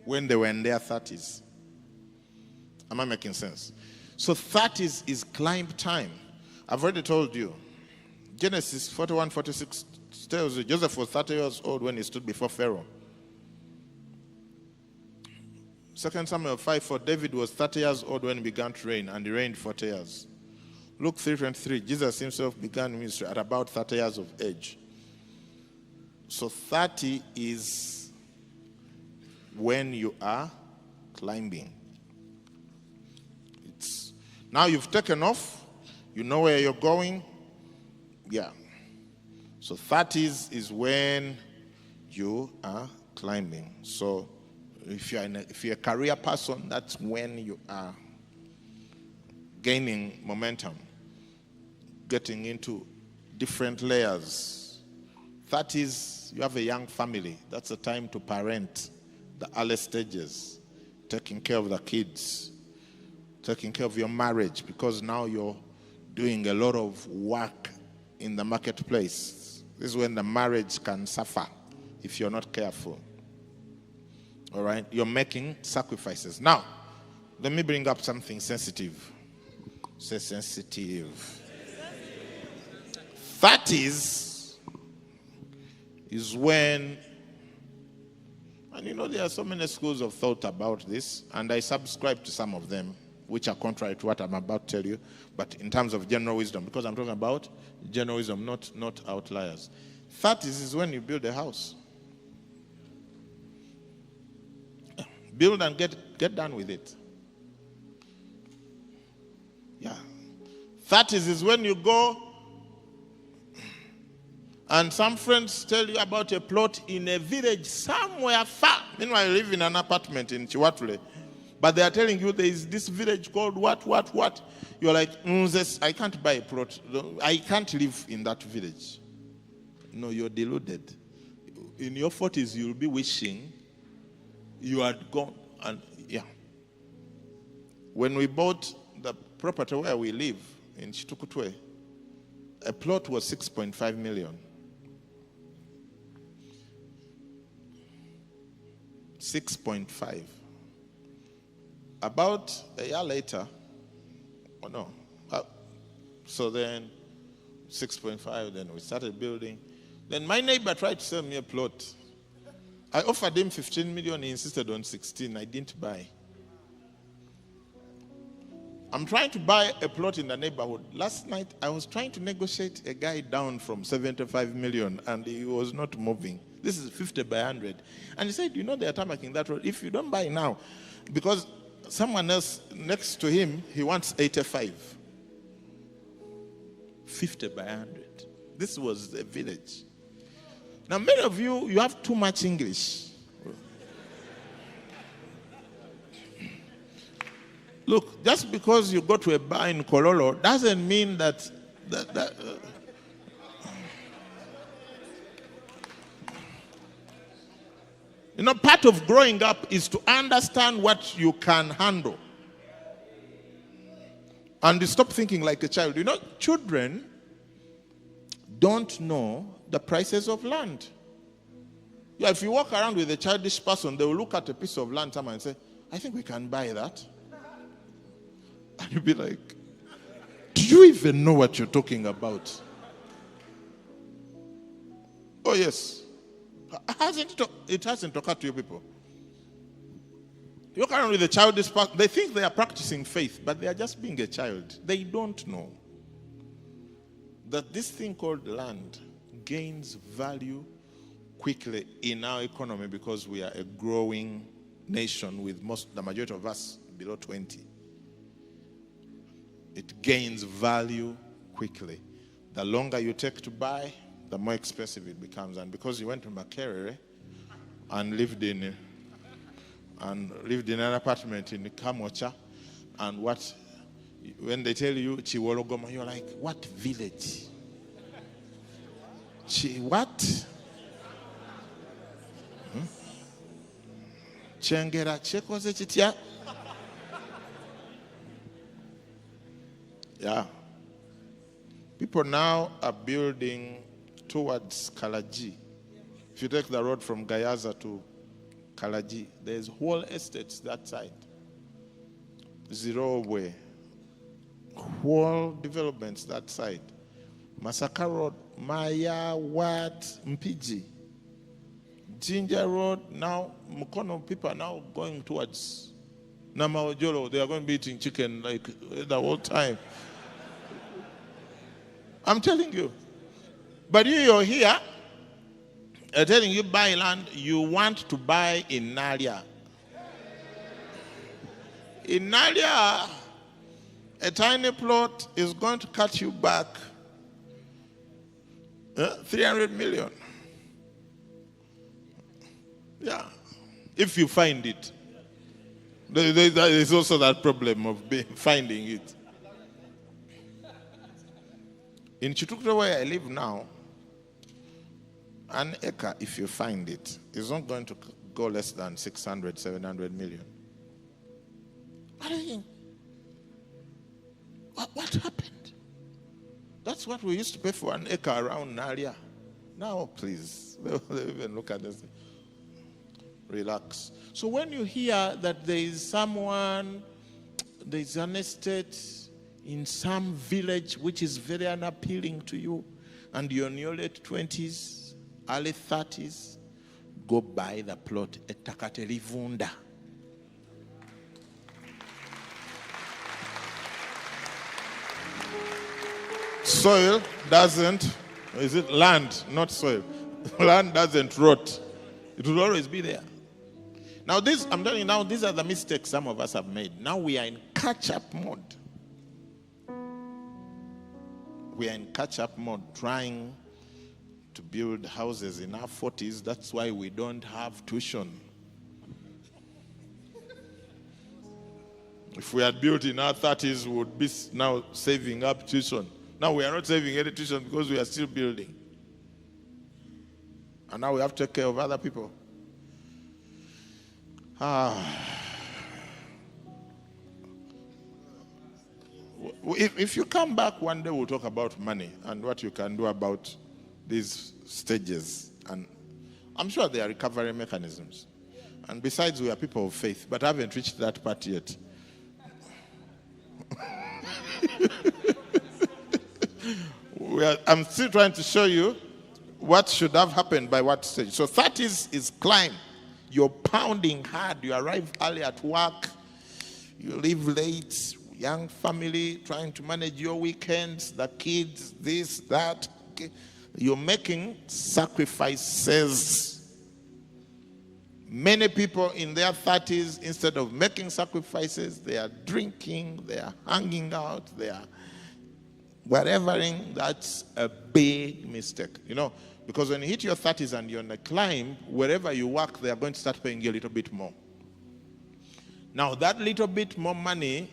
when they were in their 30s. Am I making sense? So 30s is climb time. I've already told you. Genesis 41:46 tells you Joseph was 30 years old when he stood before Pharaoh. 2 Samuel 5:4, David was 30 years old when he began to reign, and he reigned 40 years. Luke 3:23, Jesus himself began ministry at about 30 years of age. So 30 is when you are climbing. Now you've taken off, you know where you're going. Yeah. So 30s is when you are climbing. So if you're a career person, that's when you are gaining momentum, getting into different layers. 30s, you have a young family. That's the time to parent, the early stages, taking care of the kids, taking care of your marriage, because now you're doing a lot of work in the marketplace. This is when the marriage can suffer if you're not careful. All right? You're making sacrifices. Now, let me bring up something sensitive. Say sensitive. 30s is when, and you know, there are so many schools of thought about this, and I subscribe to some of them, which are contrary to what I'm about to tell you, but in terms of general wisdom, because I'm talking about general wisdom, not outliers. 30s is when you build a house. Build and get done with it. Yeah. 30s is when you go and some friends tell you about a plot in a village somewhere far. Meanwhile, you live in an apartment in Chiwatule. But they are telling you there is this village called what. You're like, I can't buy a plot. I can't live in that village. No, you're deluded. In your 40s, you'll be wishing you had gone. And yeah. When we bought the property where we live in Chitukutwe, a plot was 6.5 million. 6.5. About a year later, so then 6.5, then we started building. Then my neighbor tried to sell me a plot. I offered him 15 million, he insisted on 16. I didn't buy. I'm trying to buy a plot in the neighborhood. Last night, I was trying to negotiate a guy down from 75 million, and he was not moving. This is 50 by 100. And he said, you know, they are tarmacking that road. If you don't buy now, because someone else next to him, he wants 85. 50 by 100. This was the village. Now, many of you have too much English. Look, just because you go to a bar in Kololo doesn't mean that you know, part of growing up is to understand what you can handle. And you stop thinking like a child. You know, children don't know the prices of land. Yeah, if you walk around with a childish person, they will look at a piece of land and say, I think we can buy that. And you'll be like, do you even know what you're talking about? Oh, yes. It hasn't occurred to you people. You walk around with a childish person, they think they are practicing faith, but they are just being a child. They don't know that this thing called land gains value quickly in our economy because we are a growing nation with the majority of us below 20. It gains value quickly. The longer you take to buy, the more expensive it becomes. And because you went to Makerere and lived in an apartment in Kamocha, and when they tell you Chiwologoma, you're like, what village? What? Chengera chekoze chitia? Yeah. People now are building towards Kalaji. If you take the road from Gayaza to Kalaji, there's whole estates that side. Zero way. Whole developments that side. Masaka Road, Maya, Wat, Mpiji. Jinja Road, now Mukono people are now going towards Namaojolo. They are going to be eating chicken like the whole time. I'm telling you. But you're here, telling you buy land, you want to buy in Nalia. In Nalia, a tiny plot is going to cut you back 300 million. Yeah, if you find it. There is also that problem of finding it. In Chitukura, where I live now, an acre, if you find it, is not going to go less than 600, 700 million. What do you think? What happened? That's what we used to pay for an acre around Nalia. Now, please, they even look at this. Relax. So when you hear that there is an estate in some village which is very unappealing to you, and you're in your late 20s, early 30s, go buy the plot at Takaterivunda. Soil doesn't, is it land, not soil? Land doesn't rot. It will always be there. Now I'm telling you now, these are the mistakes some of us have made. Now we are in catch-up mode. We are in catch-up mode trying to build houses in our 40s. That's why we don't have tuition. If we had built in our 30s, we would be now saving up tuition. Now we are not saving any tuition because we are still building. And now we have to take care of other people. If you come back one day, we'll talk about money and what you can do about these stages. And I'm sure there are recovery mechanisms. And besides, we are people of faith, but I haven't reached that part yet. I'm still trying to show you what should have happened by what stage. So 30s is climb. You're pounding hard. You arrive early at work. You leave late. Young family, trying to manage your weekends, the kids, this, that. You're making sacrifices. Many people in their 30s, instead of making sacrifices, they are drinking, they are hanging out, they are whatevering. That's a big mistake. You know, because when you hit your 30s and you're on a climb, wherever you work, they are going to start paying you a little bit more. Now, that little bit more money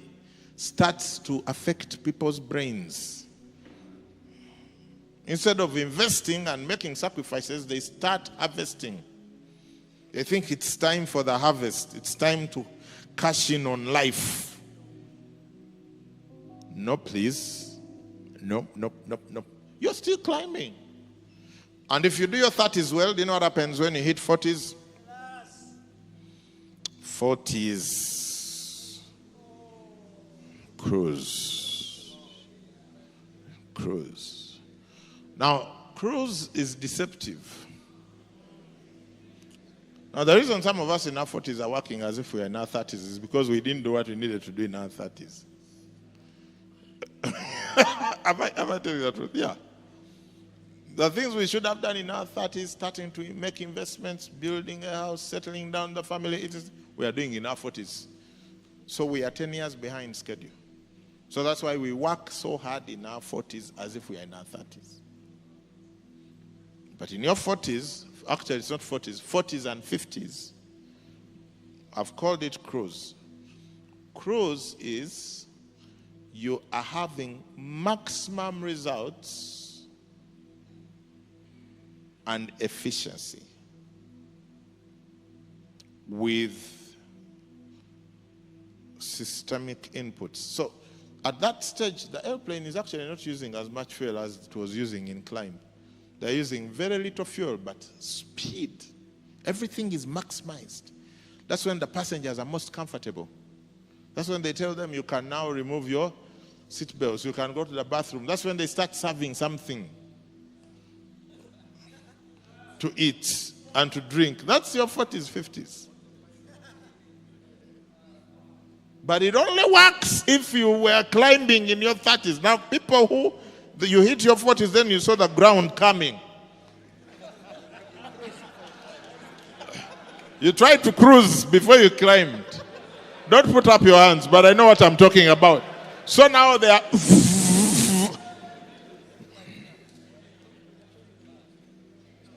starts to affect people's brains. Instead of investing and making sacrifices, they start harvesting. They think it's time for the harvest. It's time to cash in on life. No, please. No. You're still climbing. And if you do your 30s well, do you know what happens when you hit 40s? 40s. Cruise. Now, cruise is deceptive. Now, the reason some of us in our 40s are working as if we are in our 30s is because we didn't do what we needed to do in our 30s. Am I telling you the truth? Yeah. The things we should have done in our 30s, starting to make investments, building a house, settling down the family, we are doing in our 40s. So we are 10 years behind schedule. So that's why we work so hard in our 40s as if we are in our 30s. But in your 40s, actually it's not 40s, 40s and 50s, I've called it cruise. Cruise is you are having maximum results and efficiency with systemic inputs. So at that stage, the airplane is actually not using as much fuel as it was using in climb. They're using very little fuel, but speed. Everything is maximized. That's when the passengers are most comfortable. That's when they tell them you can now remove your seatbelts, you can go to the bathroom. That's when they start serving something to eat. and to drink. That's your 40s, 50s. But it only works if you were climbing in your 30s. Now, people who, you hit your 40s, then you saw the ground coming. You tried to cruise before you climbed. Don't put up your hands, but I know what I'm talking about. So now they are...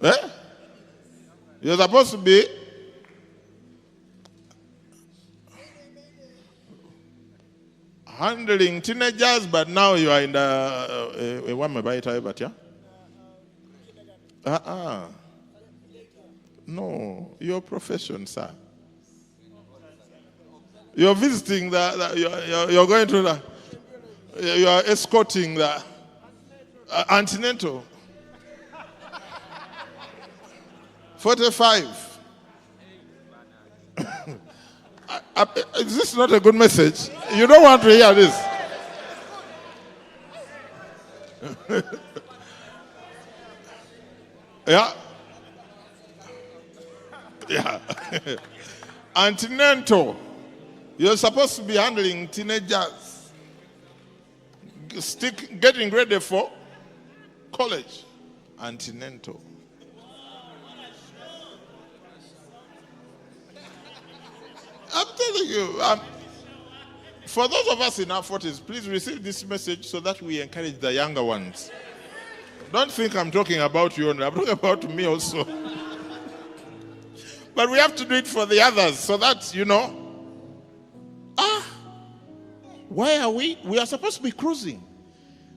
Eh? You're supposed to be... handling teenagers, but now you are in the one but yeah. No, your profession, sir. You're visiting you're going to the, you are escorting the antenatal. 45. Is this not a good message? You don't want to hear this. Yeah. Yeah. Antenatal. You're supposed to be handling teenagers. Getting ready for college. Antenatal. I'm telling you, for those of us in our 40s, please receive this message so that we encourage the younger ones. Don't think I'm talking about you only. I'm talking about me also. But we have to do it for the others so that, where are we? We are supposed to be cruising.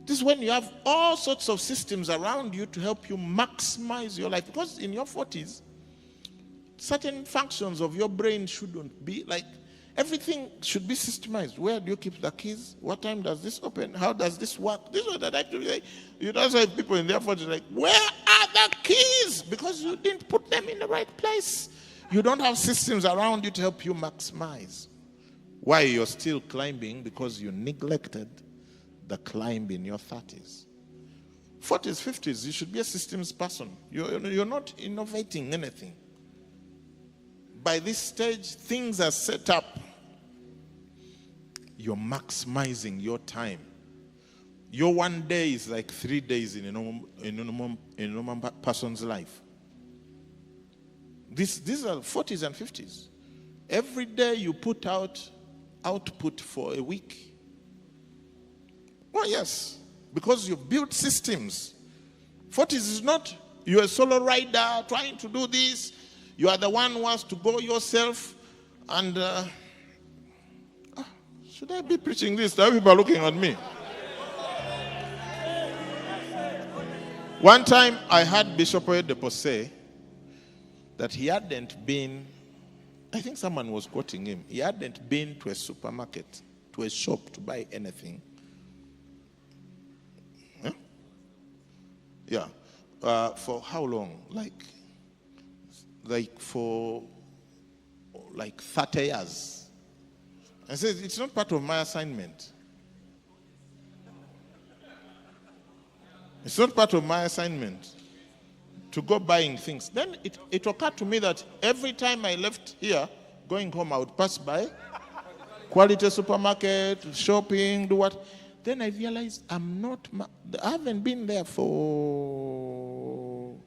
This is when you have all sorts of systems around you to help you maximize your life. Because in your 40s, certain functions of your brain shouldn't be like, everything should be systemized. Where do you keep the keys? What time does this open? How does this work? This is what I do. You don't have people in their 40s like, where are the keys? Because you didn't put them in the right place. You don't have systems around you to help you maximize. Why you're still climbing? Because you neglected the climb in your 30s. 40s, 50s, you should be a systems person. You're not innovating anything. By this stage, things are set up. You're maximizing your time. Your one day is like 3 days in a normal person's life. These are 40s and 50s. Every day you put out output for a week. Oh yes, because you've built systems. 40s is not you're a solo rider trying to do this. You are the one who wants to go yourself. And should I be preaching this? There are people looking at me. One time I heard Bishop Oyedepo say that he hadn't been, I think someone was quoting him, he hadn't been to a supermarket, to a shop to buy anything. Huh? Yeah. For how long? For 30 years. I said, it's not part of my assignment. It's not part of my assignment to go buying things. Then it occurred to me that every time I left here, going home, I would pass by Quality Supermarket, shopping, do what. Then I realized I haven't been there for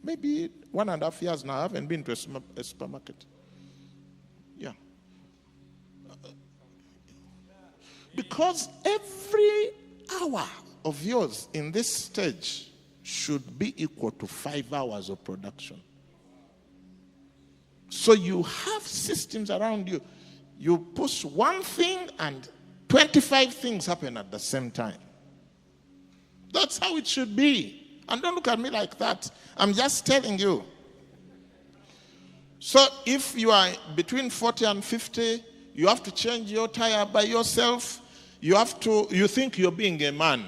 maybe 1.5 years now. I haven't been to a supermarket. Yeah. Because every hour of yours in this stage should be equal to 5 hours of production. So you have systems around you. You push one thing and 25 things happen at the same time. That's how it should be. And don't look at me like that. I'm just telling you. So if you are between 40 and 50, you have to change your tire by yourself. You think you're being a man.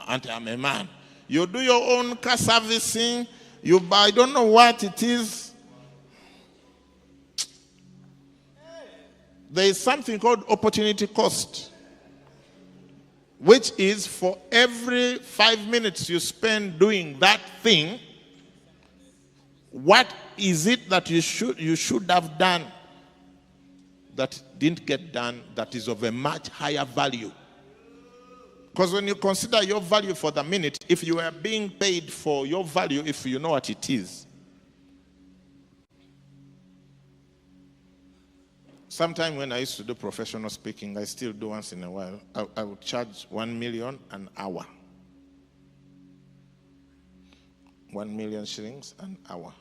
And I'm a man. You do your own car servicing. You buy, I don't know what it is. There is something called opportunity cost, which is for every 5 minutes you spend doing that thing, What is it that you should have done that didn't get done that is of a much higher value? Because when you consider your value for the minute, if you are being paid for your value, if you know what it is. Sometime when I used to do professional speaking, I still do once in a while, I would charge 1 million an hour. 1 million shillings an hour.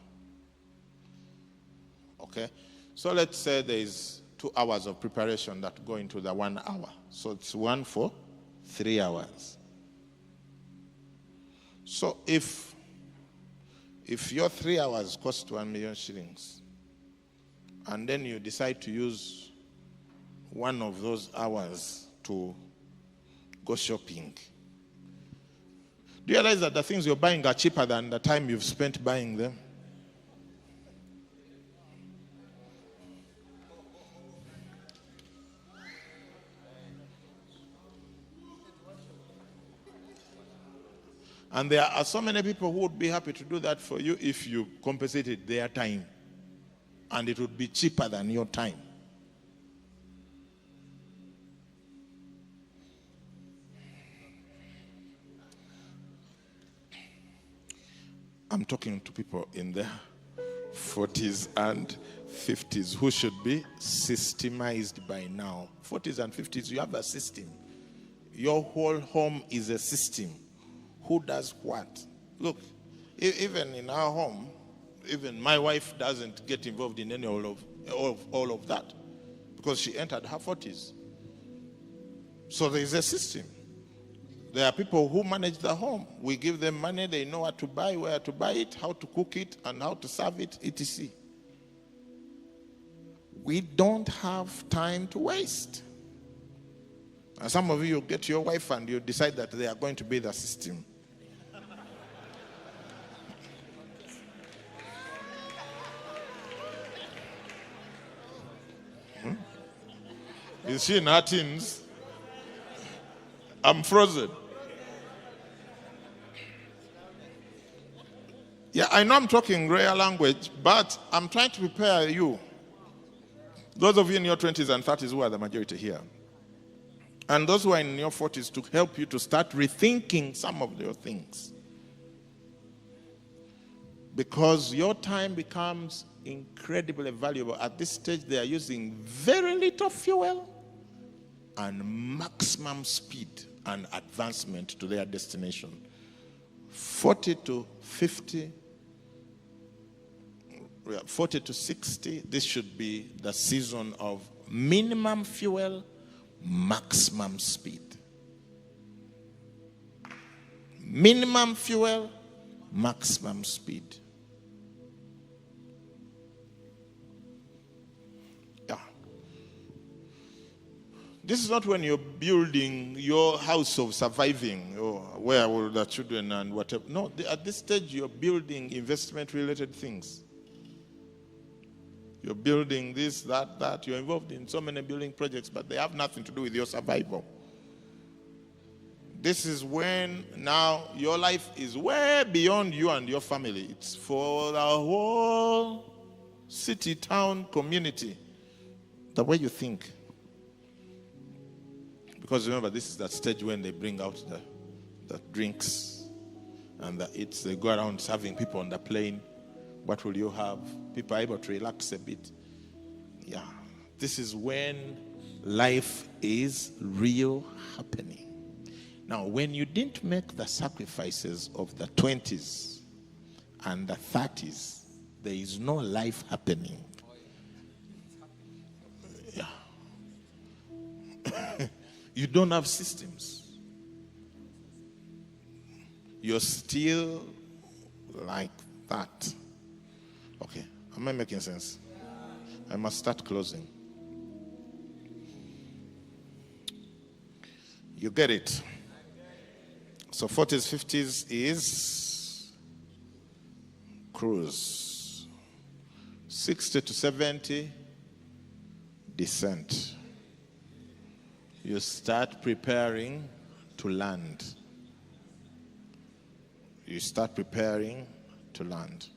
Okay? So let's say there is 2 hours of preparation that go into the 1 hour. So it's 1 for 3 hours. So if your 3 hours cost 1 million shillings, and then you decide to use one of those hours to go shopping, do you realize that the things you're buying are cheaper than the time you've spent buying them? And there are so many people who would be happy to do that for you if you compensated their time. And it would be cheaper than your time. I'm talking to people in their 40s and 50s who should be systemized by now. 40s and 50s, you have a system. Your whole home is a system. Who does what? Look, even in our home, even my wife doesn't get involved in any all of that because she entered her 40s. So there is a system. There are people who manage the home. We give them money, they know what to buy, where to buy it, how to cook it, and how to serve it, etc. We don't have time to waste. And some of you get your wife and you decide that they are going to be the system. Is she in her teens? I'm frozen. Yeah, I know I'm talking rare language, but I'm trying to prepare you. Those of you in your 20s and 30s who are the majority here. And those who are in your 40s to help you to start rethinking some of your things. Because your time becomes incredibly valuable. At this stage, they are using very little fuel and maximum speed and advancement to their destination. 40 to 50, 40 to 60, this should be the season of minimum fuel, maximum speed. Minimum fuel, maximum speed. This is not when you're building your house of surviving, or where will the children and whatever. No, at this stage you're building investment-related things. You're building this, that. You're involved in so many building projects, but they have nothing to do with your survival. This is when now your life is way beyond you and your family. It's for the whole city, town, community. The way you think. Because remember, this is that stage when they bring out the drinks and the eats. They go around serving people on the plane. What will you have? People are able to relax a bit. Yeah. This is when life is real happening. Now, when you didn't make the sacrifices of the 20s and the 30s, there is no life happening. Yeah. You don't have systems. You're still like that. Okay, am I making sense? I must start closing. You get it? So 40s, 50s is cruise. 60 to 70, descent. You start preparing to land. You start preparing to land.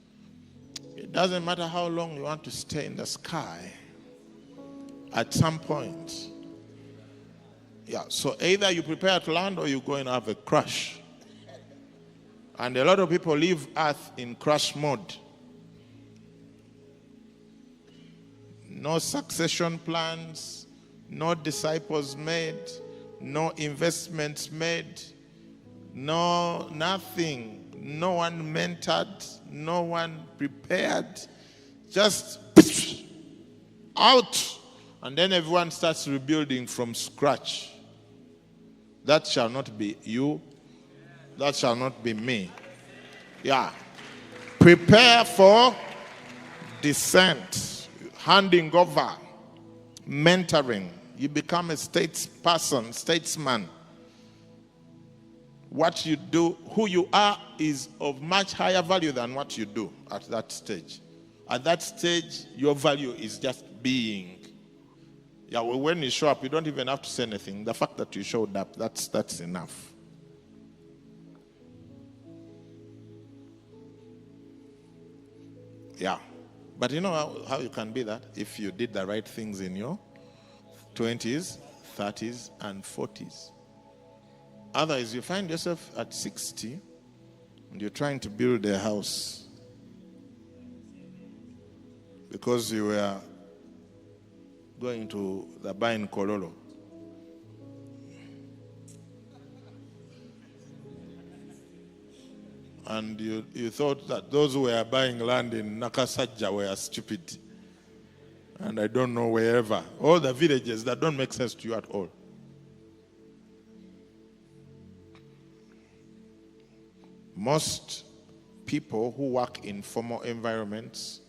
It doesn't matter how long you want to stay in the sky. At some point, so either you prepare to land or you're going to have a crash. And a lot of people leave Earth in crash mode. No succession plans, no disciples made, no investments made, no nothing. No one mentored, no one prepared. Just out. And then everyone starts rebuilding from scratch. That shall not be you. That shall not be me. Prepare for descent, handing over, mentoring. You become a statesman. What you do, who you are, is of much higher value than what you do at that stage. At that stage, your value is just being. When you show up, you don't even have to say anything. The fact that you showed up, that's enough. But you know how you can be that? If you did the right things in your 20s, 30s, and 40s. Otherwise, you find yourself at 60 and you're trying to build a house because you were going to the buying Kololo. And you thought that those who were buying land in Nakasajja were stupid. And I don't know wherever. All the villages that don't make sense to you at all. Most people who work in formal environments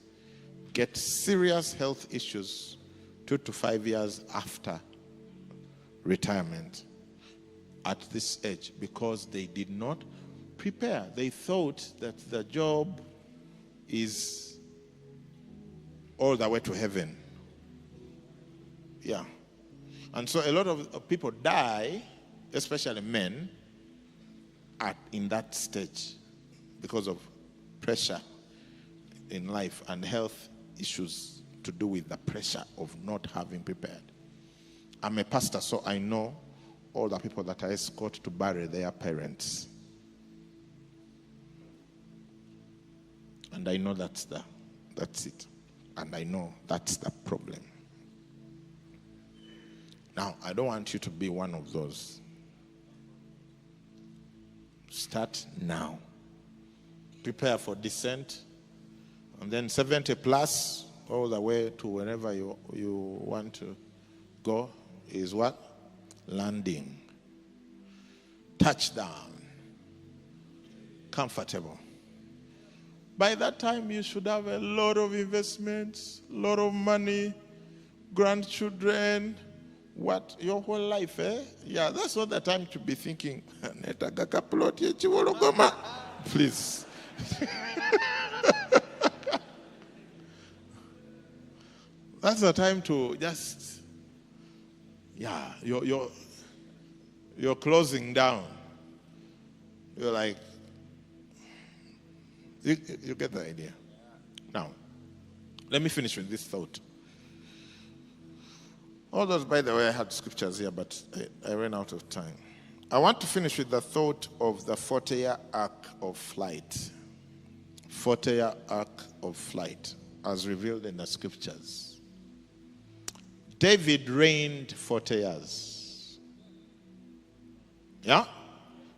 get serious health issues 2 to 5 years after retirement at this age because they did not prepare. They thought that the job is all the way to heaven. And so a lot of people die, especially men, in that stage because of pressure in life and health issues to do with the pressure of not having prepared. I'm a pastor, so I know all the people that I escort to bury their parents. And I know that's it. And I know that's the problem. Now, I don't want you to be one of those. Start now. Prepare for descent. And then 70 plus, all the way to wherever you want to go, is what? Landing. Touchdown. Comfortable. By that time, you should have a lot of investments, a lot of money, grandchildren, your whole life, that's not the time to be thinking, please. That's the time to just, you're closing down. You're like, you get the idea. Now, let me finish with this thought. All those, by the way, I had scriptures here, but I ran out of time. I want to finish with the thought of the 40-year arc of flight. 40-year arc of flight, as revealed in the scriptures. David reigned 40 years.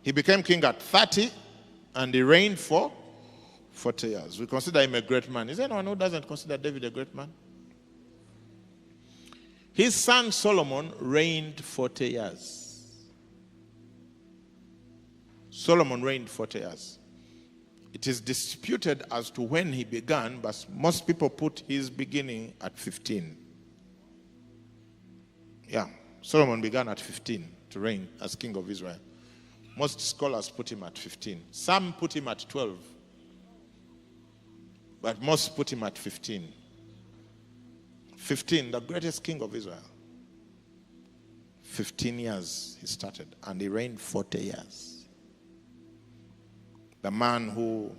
He became king at 30, and he reigned for 40 years. We consider him a great man. Is there anyone who doesn't consider David a great man? His son Solomon reigned 40 years. Solomon reigned 40 years. It is disputed as to when he began, but most people put his beginning at 15. Solomon began at 15 to reign as king of Israel. Most scholars put him at 15. Some put him at 12. But most put him at 15. 15, the greatest king of Israel. 15 years he started, and he reigned 40 years. The man who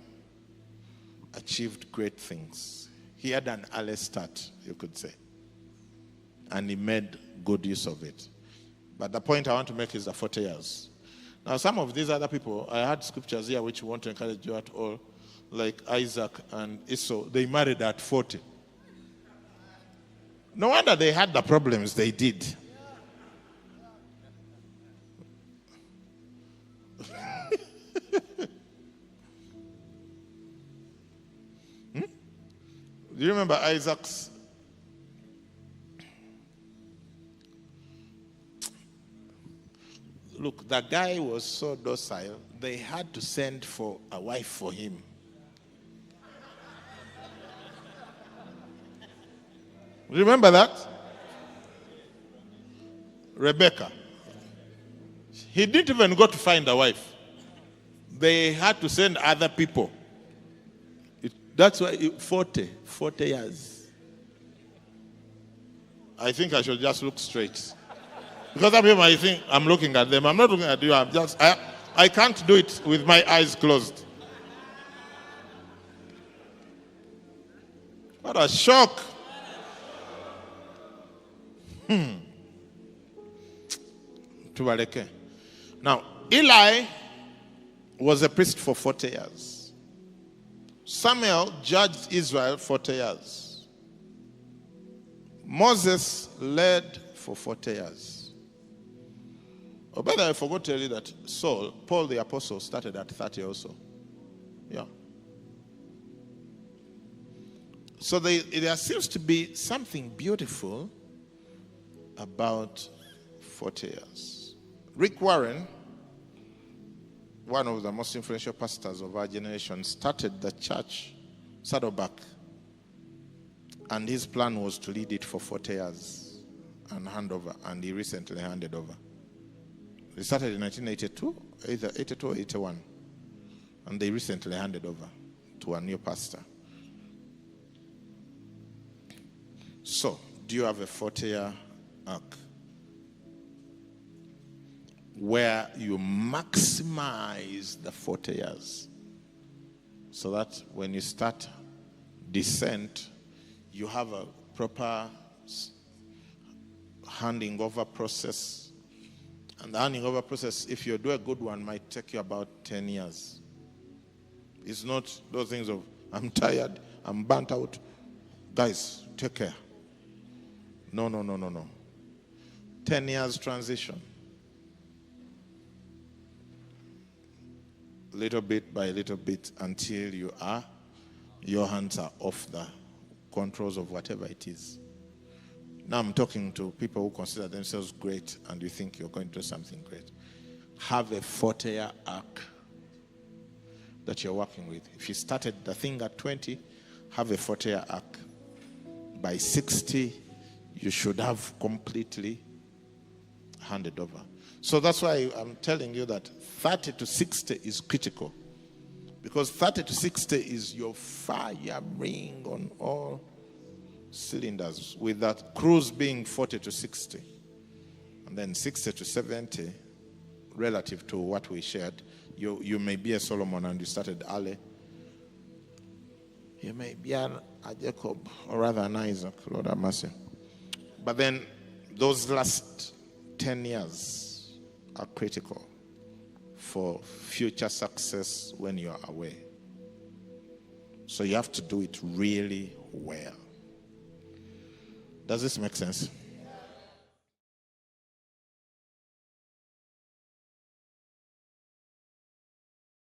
achieved great things. He had an early start, you could say. And he made good use of it. But the point I want to make is the 40 years. Now, some of these other people, I had scriptures here which want to encourage you at all, like Isaac and Esau, they married at 40. No wonder they had the problems they did. Do you remember Isaac's? Look, the guy was so docile, they had to send for a wife for him. Remember that? Rebecca. He didn't even go to find a wife. They had to send other people. That's why 40 years. I think I should just look straight. Because some people might think I'm looking at them. I'm not looking at you. I can't do it with my eyes closed. What a shock. Now, Eli was a priest for 40 years. Samuel judged Israel 40 years. Moses led for 40 years. Oh, by the way, I forgot to tell you that Paul the Apostle, started at 30 also. Yeah. So there seems to be something beautiful about 40 years. Rick Warren, one of the most influential pastors of our generation, started the church, Saddleback, and his plan was to lead it for 40 years and hand over, and he recently handed over. He started in 1982, either 82 or 81, and they recently handed over to a new pastor. So, do you have a 40-year arc where you maximize the 40 years so that when you start descent, you have a proper handing over process? And the handing over process, if you do a good one, might take you about 10 years. It's not those things of, I'm tired, I'm burnt out. Guys, take care. No. 10 years transition. Little bit by little bit until your hands are off the controls of whatever it is. Now I'm talking to people who consider themselves great and you think you're going to do something great. Have a 40-year arc that you're working with. If you started the thing at 20, have a 40-year arc. By 60, you should have completely handed over. So that's why I'm telling you that 30 to 60 is critical. Because 30 to 60 is your firing on all cylinders, with that cruise being 40 to 60. And then 60 to 70, relative to what we shared. You may be a Solomon and you started early. You may be a Jacob, or rather an Isaac, Lord have mercy. But then those last 10 years are critical for future success when you are away. So you have to do it really well. Does this make sense?